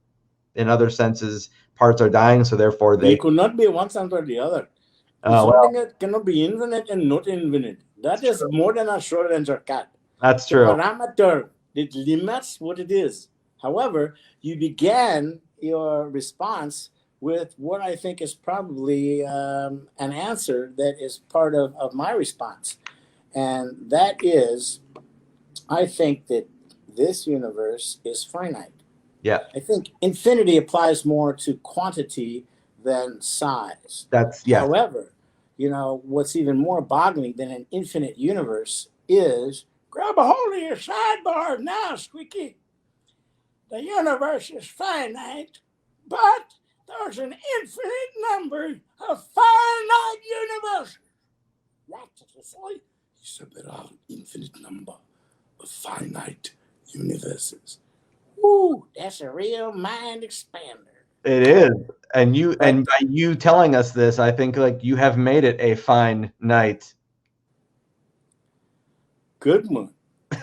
in other senses parts are dying, so therefore they could not be one sense or the other. Something that cannot be infinite and not infinite. That is more than a Schrodinger cat. That's true. The parameter that limits what it is. However, you began your response with what I think is probably an answer that is part of my response. And that is, I think that this universe is finite. Yeah. I think infinity applies more to quantity than size. However, what's even more boggling than an infinite universe is, grab a hold of your sidebar now, Squeaky. The universe is finite, but there's an infinite number of finite universes. What did you say? He said there are an infinite number of finite universes. Ooh, that's a real mind expander. It is. And by you telling us this, I think like you have made it a fine night. Good one.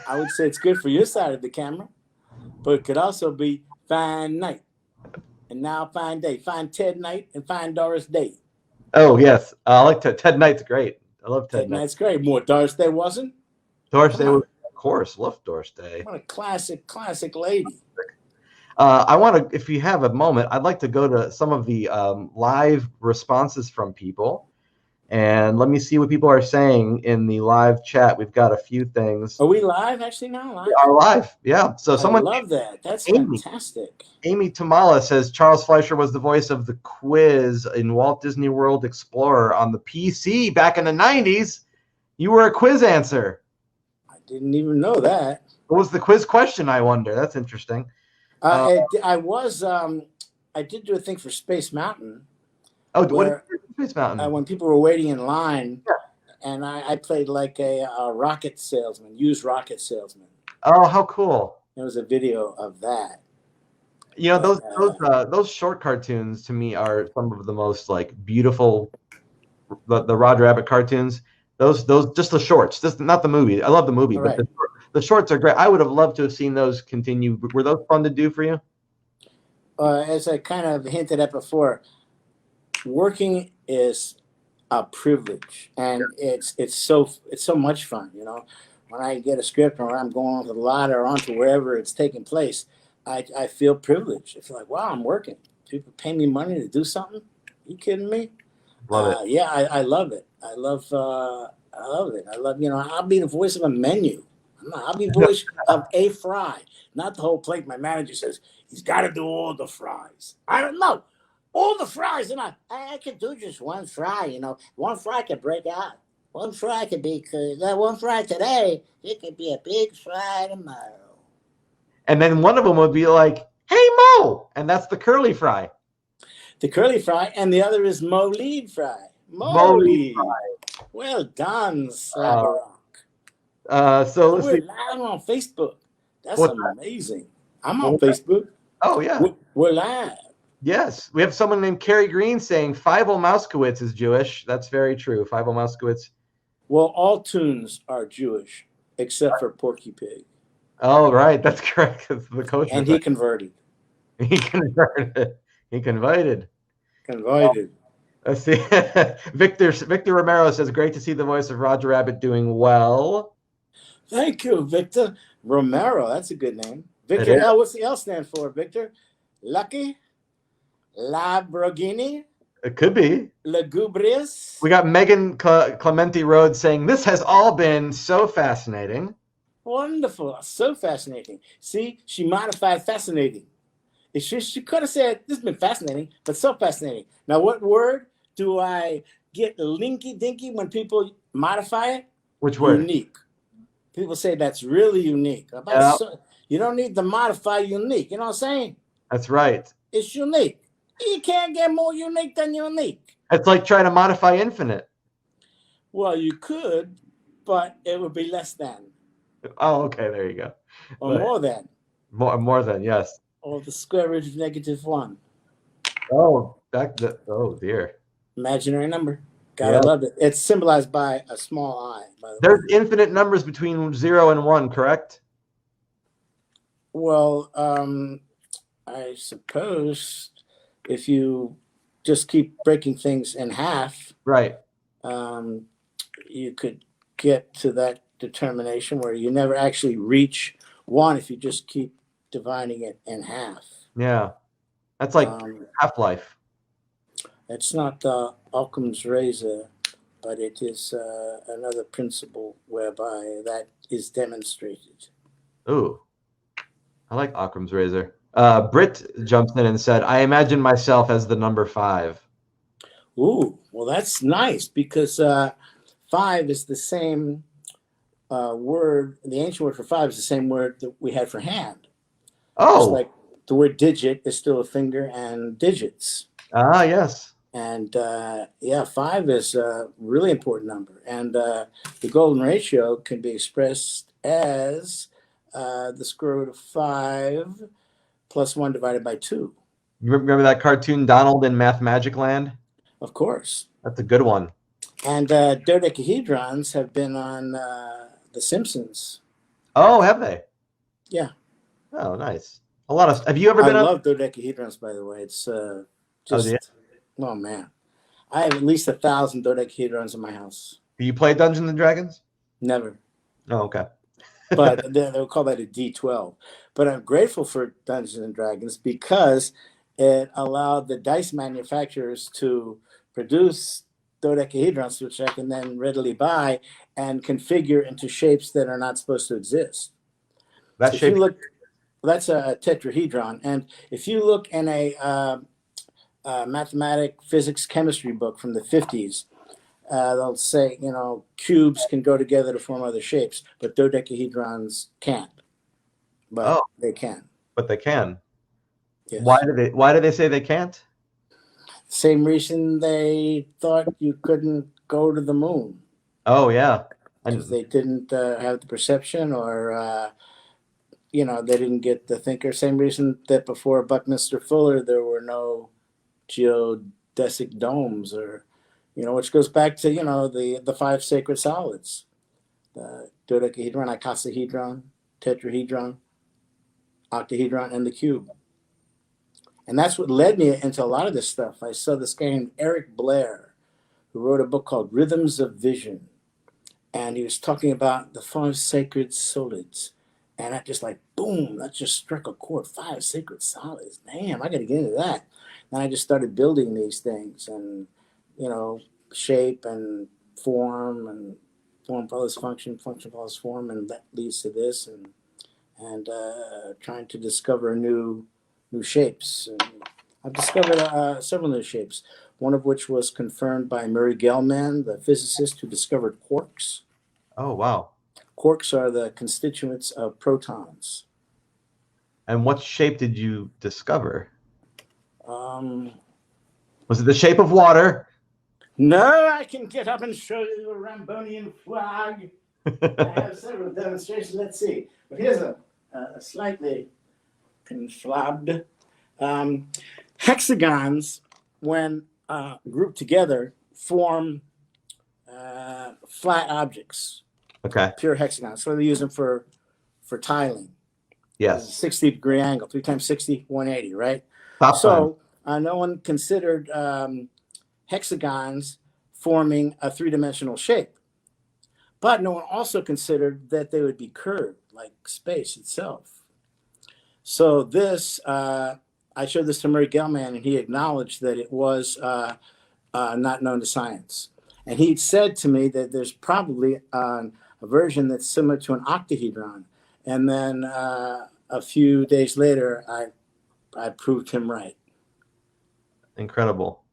I would say it's good for your side of the camera, but it could also be fine night. And now fine day. Fine Ted night and fine Doris day. Oh, yes. I like Ted Night's great. I love Ted Night. Night's great. More Doris Day wasn't? Doris Day was, of course. Love Doris Day. What a classic lady. I want to, if you have a moment, I'd like to go to some of the live responses from people. And let me see what people are saying in the live chat. We've got a few things. Are we live actually now? We are live, yeah. So I love that. That's fantastic. Amy Tamala says Charles Fleischer was the voice of the quiz in Walt Disney World Explorer on the PC back in the 90s. You were a quiz answer. I didn't even know that. What was the quiz question, I wonder? That's interesting. I did do a thing for Space Mountain. Oh, what did you do for Space Mountain? When people were waiting in line, and I played like a rocket salesman, used rocket salesman. Oh, how cool! There was a video of that. Those short cartoons to me are some of the most like beautiful. The Roger Rabbit cartoons. Those just the shorts, just not the movie. I love the movie, but the shorts are great. I would have loved to have seen those continue. Were those fun to do for you? As I kind of hinted at before, working is a privilege, and it's so much fun. When I get a script or I'm going onto the lot or onto wherever it's taking place, I feel privileged. I feel like, wow, I'm working. People pay me money to do something. Are you kidding me? Love it. Yeah, I love it. I love it. I love, I'll be the voice of a menu. I'll be voice of a fry, not the whole plate. My manager says he's got to do all the fries. I don't know. All the fries, I could do just one fry, One fry could break out. One fry could be, that one fry today, it could be a big fry tomorrow. And then one of them would be like, "Hey, Mo!" And that's the curly fry. The curly fry, and the other is Mo Lead fry. Mo Lead fry. Well done, Slabberok. So let's we're see. live on Facebook. That's What's amazing. I'm on Facebook. Oh, yeah. We're live. Yes. We have someone named Carrie Green saying Fievel Mouskowitz is Jewish. That's very true. Fievel Mouskowitz. Well, all tunes are Jewish, except for Porky Pig. Oh, right. That's correct. It's the kosher And he converted. He converted. He converted. Converted. Let's see. Victor Romero says, great to see the voice of Roger Rabbit doing well. Thank you, Victor Romero. That's a good name. Victor L. What's the L stand for, Victor? Lucky? Lamborghini? It could be. Lugubrious? We got Megan Clementi Rhodes saying, this has all been so fascinating. Wonderful. So fascinating. See, she modified fascinating. She could have said, this has been fascinating, but so fascinating. Now, what word do I get linky-dinky when people modify it? Which word? Unique. People say that's really unique. You don't need to modify unique. You know what I'm saying? That's right. It's unique. You can't get more unique than unique. It's like trying to modify infinite. Well, you could, but it would be less than. Oh, okay. There you go. Or more than. More than, yes. Or the square root of -1. Oh, oh dear. Imaginary number. Gotta love it. It's symbolized by a small I, by the way. There's infinite numbers between 0 and 1, correct? Well, I suppose if you just keep breaking things in half, right, you could get to that determination where you never actually reach 1 if you just keep dividing it in half. Yeah, that's like Half-Life. It's not Occam's razor, but it is another principle whereby that is demonstrated. Ooh, I like Occam's razor. Britt jumps in and said, I imagine myself as the number 5. Ooh, well, that's nice because 5 is the same word. The ancient word for 5 is the same word that we had for hand. Oh. Just like the word digit is still a finger and digits. Ah, yes. And 5 is a really important number. And the golden ratio can be expressed as the square root of 5 plus 1 divided by 2. You remember that cartoon Donald in Mathmagic Land? Of course. That's a good one. And dodecahedrons have been on The Simpsons. Oh, have they? Yeah. Oh, nice. A lot of. Have you ever been? I love dodecahedrons, by the way. It's just. Oh man, I have at least 1,000 dodecahedrons in my house. Do you play Dungeons and Dragons? Never. Oh, okay. But they'll call that a D12. But I'm grateful for Dungeons and Dragons because it allowed the dice manufacturers to produce dodecahedrons, which I can then readily buy and configure into shapes that are not supposed to exist. That shape. That's a tetrahedron, and if you look in a mathematic, physics, chemistry book from the 50s, they'll say, cubes can go together to form other shapes, but dodecahedrons can't. But they can. But they can. Yes. Why do they say they can't? Same reason they thought you couldn't go to the moon. Oh, yeah. Because they didn't have the perception or, they didn't get the thinker. Same reason that before Buckminster Fuller, there were no geodesic domes or, which goes back to, the 5 sacred solids, the dodecahedron, icosahedron, tetrahedron, octahedron, and the cube. And that's what led me into a lot of this stuff. I saw this guy named Eric Blair, who wrote a book called Rhythms of Vision. And he was talking about the 5 sacred solids. And I just boom, that just struck a chord. 5 sacred solids. Damn, I got to get into that. And I just started building these things. And shape and form, and form follows function, function follows form, and that leads to this, and trying to discover new shapes. And I've discovered several new shapes, one of which was confirmed by Murray Gell-Mann, the physicist who discovered quarks. Oh, wow. Quarks are the constituents of protons. And what shape did you discover? Was it the shape of water? No, I can get up and show you a Rambonian flag. I have several demonstrations. Let's see. But here's a slightly conflabbed. Hexagons, when grouped together, form flat objects. Okay. Pure hexagons. So they use them for tiling. Yes. 60-degree angle, 3 times 60, 180, right? Top so no one considered hexagons forming a 3-dimensional shape. But no one also considered that they would be curved like space itself. So this, I showed this to Murray Gell-Mann, and he acknowledged that it was not known to science. And he said to me that there's probably a version that's similar to an octahedron. And then a few days later, I proved him right. Incredible.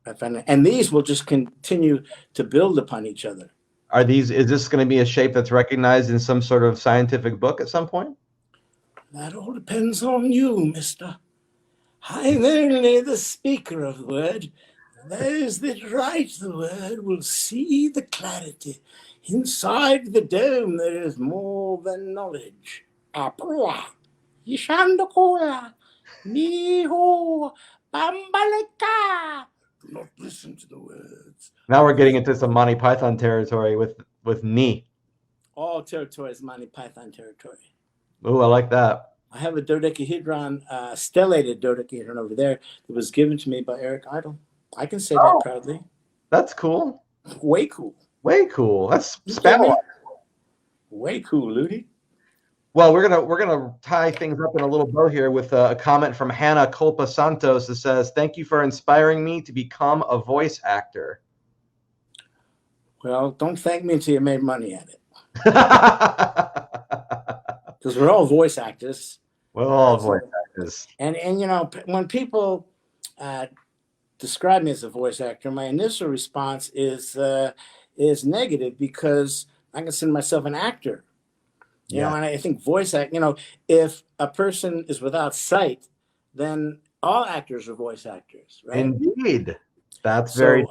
And these will just continue to build upon each other. Is this going to be a shape that's recognized in some sort of scientific book at some point? That all depends on you, mister. I'm only the speaker of the word. Those that write the word will see the clarity. Inside the dome there is more than knowledge. Apua, Yishandakola, Niho, Bambaleka. Do not listen to the words. Now we're getting into some Monty Python territory with Ni. All territory is Monty Python territory. Oh, I like that. I have a dodecahedron, stellated dodecahedron over there that was given to me by Eric Idle. I can say that proudly. That's cool. Way cool. Way cool. That's spell. Way cool, Ludi. Well, we're gonna tie things up in a little bow here with a comment from Hannah Culpa Santos that says, "Thank you for inspiring me to become a voice actor." Well, don't thank me until you made money at it. Because we're all voice actors. We're all voice actors. And when people describe me as a voice actor, my initial response is negative, because I consider myself an actor. You know, and I think voice act, if a person is without sight, then all actors are voice actors, right? Indeed. That's very...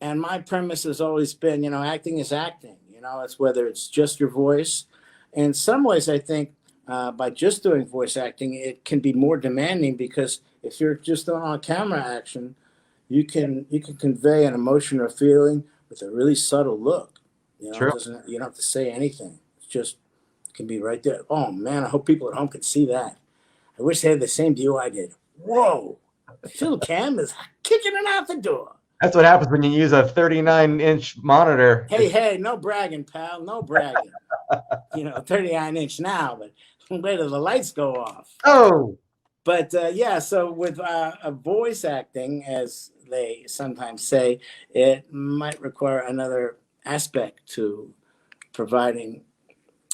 and my premise has always been, acting is acting. It's whether it's just your voice. In some ways, I think by just doing voice acting, it can be more demanding, because if you're just on camera action, you can convey an emotion or feeling with a really subtle look. True. You don't have to say anything. It's just can be right there. Oh man, I hope people at home could see that. I wish they had the same view I did. Whoa, Phil Cam is kicking it out the door. That's what happens when you use a 39-inch monitor. Hey, no bragging, pal. No bragging. 39-inch now, but wait till the lights go off. Oh. But so with voice acting, as they sometimes say, it might require another aspect to providing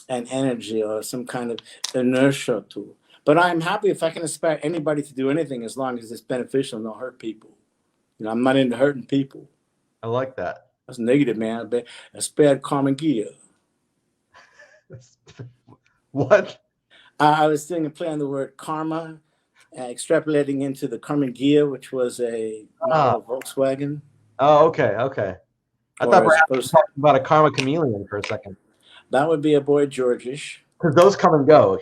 an energy or some kind of inertia to. But I'm happy if I can inspire anybody to do anything, as long as it's beneficial and not hurt people. I'm not into hurting people. I like that. That's negative, man. That's bad karma gear. What? I was doing a play on the word karma, extrapolating into the Karmann Ghia, which was a model of Volkswagen. Oh, okay. I thought perhaps you were talking about a karma chameleon for a second. That would be a Boy Georgish. Because those come and go,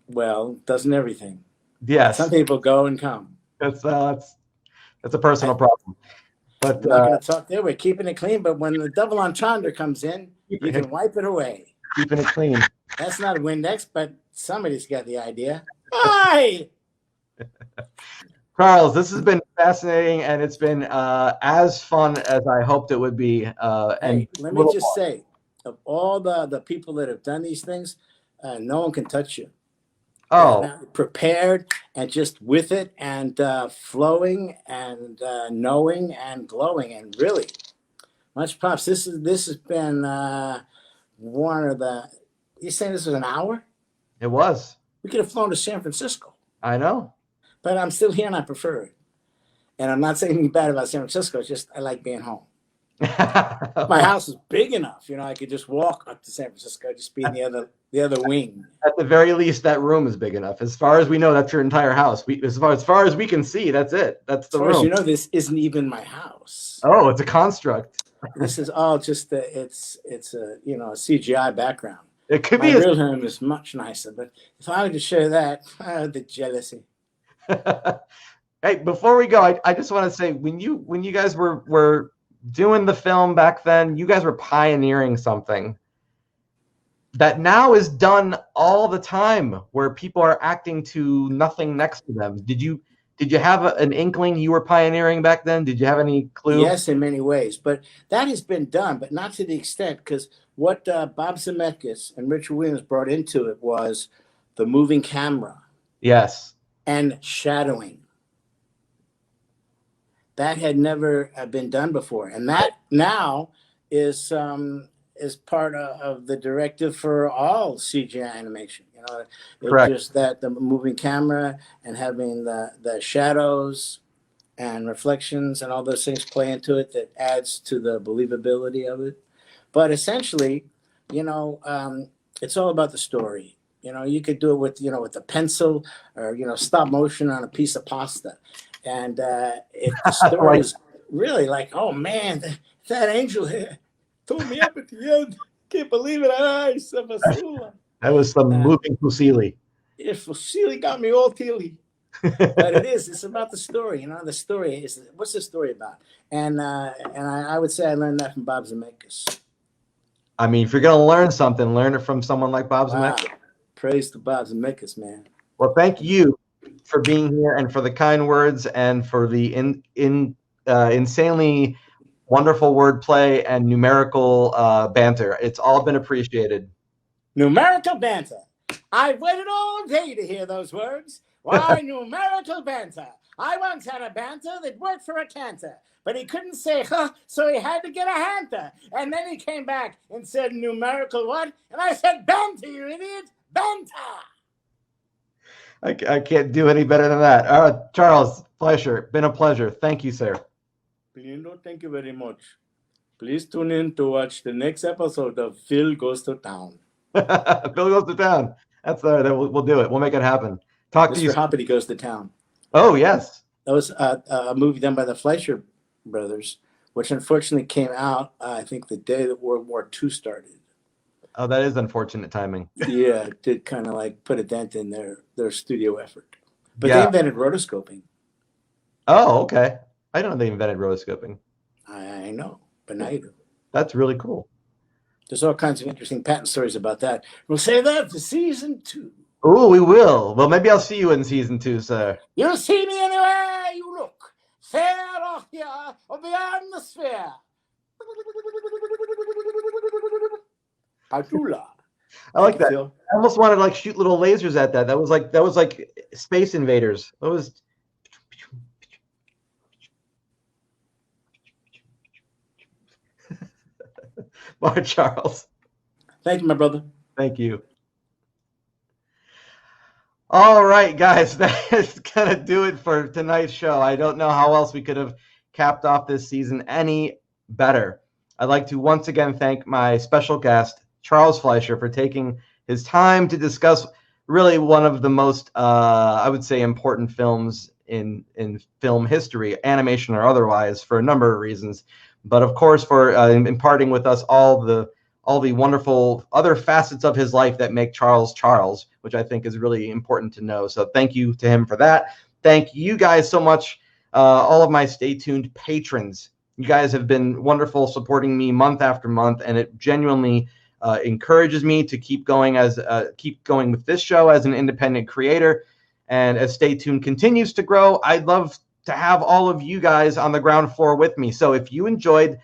Well, doesn't everything? Yes. Some people go and come. That's a personal problem. But I'm not going to talk there. We're keeping it clean. But when the double entendre comes in, you can wipe it away. Keeping it clean. That's not a Windex, but somebody's got the idea. Hi! Charles, this has been fascinating, and it's been as fun as I hoped it would be. Hey, let me just say, of all the people that have done these things, no one can touch you. Oh, prepared and just with it and flowing and knowing and glowing, and really much props. This has been one of the. You saying this was an hour? it was. We could have flown to San Francisco. I know. But I'm still here and I prefer it. And I'm not saying anything bad about San Francisco. It's just I like being home. My house is big enough, I could just walk up to San Francisco, just be in the other wing. At the very least, that room is big enough. As far as we know, that's your entire house. As far as we can see, that's it. That's the room. This isn't even my house. Oh, it's a construct. This is all just it's a a CGI background. It could my be real home is much nicer, but if I were to show that, the jealousy. Hey, before we go, I just want to say when you guys were doing the film back then, you guys were pioneering something that now is done all the time, where people are acting to nothing next to them. Did you have an inkling you were pioneering back then? Did you have any clue? Yes, in many ways, but that has been done, but not to the extent, because what Bob Zemeckis and Richard Williams brought into it was the moving camera. Yes. And shadowing. That had never been done before, and that now is part of the directive for all CGI animation. Correct. Just that the moving camera and having the shadows and reflections and all those things play into it, that adds to the believability of it. But essentially, it's all about the story. You could do it with a pencil or stop motion on a piece of pasta. And if the story is really like, oh man, that angel here threw me up at the end. Can't believe it. That was some moving fusilli. If fusilli got me all teally. But it's about the story. The story is, what's the story about? And I would say I learned that from Bob Zemeckis. I mean, if you're going to learn something, learn it from someone like Bob Zemeckis. Praise to Bob Zemeckis, man. Well, thank you for being here and for the kind words and for the insanely wonderful wordplay and numerical banter. It's all been appreciated. Numerical banter. I've waited all day to hear those words. Why, numerical banter. I once had a banter that worked for a canter, but he couldn't say huh, so he had to get a hanter. And then he came back and said, numerical what? And I said, banter, you idiot, banter. I can't do any better than that. Charles Fleischer, been a pleasure. Thank you, sir. Lindo, thank you very much. Please tune in to watch the next episode of Phil Goes to Town. Phil Goes to Town. That's we'll do it. We'll make it happen. Talk to you. Mr. Hoppity Goes to Town. Oh, yes. That was a movie done by the Fleischer brothers, which unfortunately came out, I think, the day that World War II started. Oh, that is unfortunate timing. Yeah, it did kind of like put a dent in their studio effort. But they invented rotoscoping. Oh, okay. I don't know they invented rotoscoping. I know, but now you do. That's really cool. There's all kinds of interesting patent stories about that. We'll save that for season 2. Oh, we will. Well, maybe I'll see you in season 2, sir. You'll see me anywhere you look. Fair or here or beyond the sphere. Adula. I like that. Phil. I almost wanted to like shoot little lasers at that. That was like Space Invaders. That was. Bye, Charles. Thank you, my brother. Thank you. All right, guys, that's gonna do it for tonight's show. I don't know how else we could have capped off this season any better. I'd like to once again thank my special guest, Charles Fleischer, for taking his time to discuss really one of the most, I would say, important films in film history, animation or otherwise, for a number of reasons. But of course, for imparting with us all the wonderful other facets of his life that make Charles Charles, which I think is really important to know. So thank you to him for that. Thank you guys so much, all of my Stay Tuned patrons. You guys have been wonderful supporting me month after month, and it genuinely encourages me to keep going with this show as an independent creator. And as Stay Tuned continues to grow, I'd love to have all of you guys on the ground floor with me. So if you enjoyed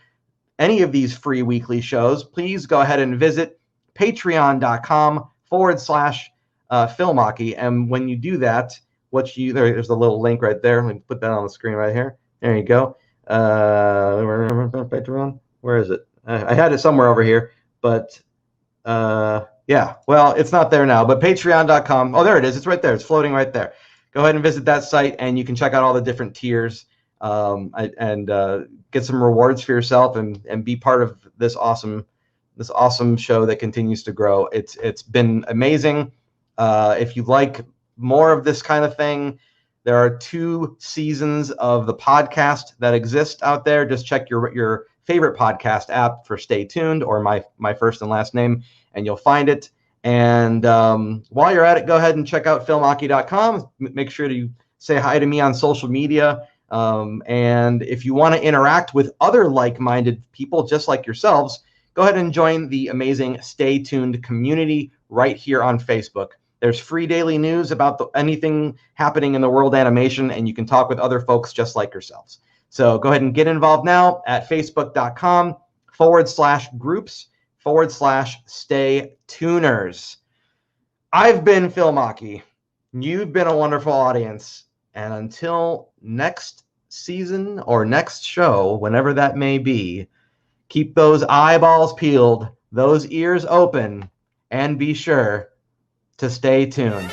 any of these free weekly shows, please go ahead and visit patreon.com/, Philmaki. And when you do that, there's a little link right there. Let me put that on the screen right here. There you go. Where is it? I had it somewhere over here, but yeah, well, it's not there now, but patreon.com. Oh, there it is. It's right there. It's floating right there. Go ahead and visit that site, and you can check out all the different tiers and get some rewards for yourself and be part of this awesome show that continues to grow. It's been amazing. If you like more of this kind of thing, there are 2 seasons of the podcast that exist out there. Just check your favorite podcast app for Stay Tuned or my first and last name, and you'll find it. And while you're at it, go ahead and check out filmhockey.com. Make sure to say hi to me on social media. And if you want to interact with other like-minded people just like yourselves, go ahead and join the amazing Stay Tuned community right here on Facebook. There's free daily news about anything happening in the world animation, and you can talk with other folks just like yourselves. So go ahead and get involved now at facebook.com/groups/Stay Tuners. I've been Phil Maki. You've been a wonderful audience. And until next season or next show, whenever that may be, keep those eyeballs peeled, those ears open, and be sure to stay tuned.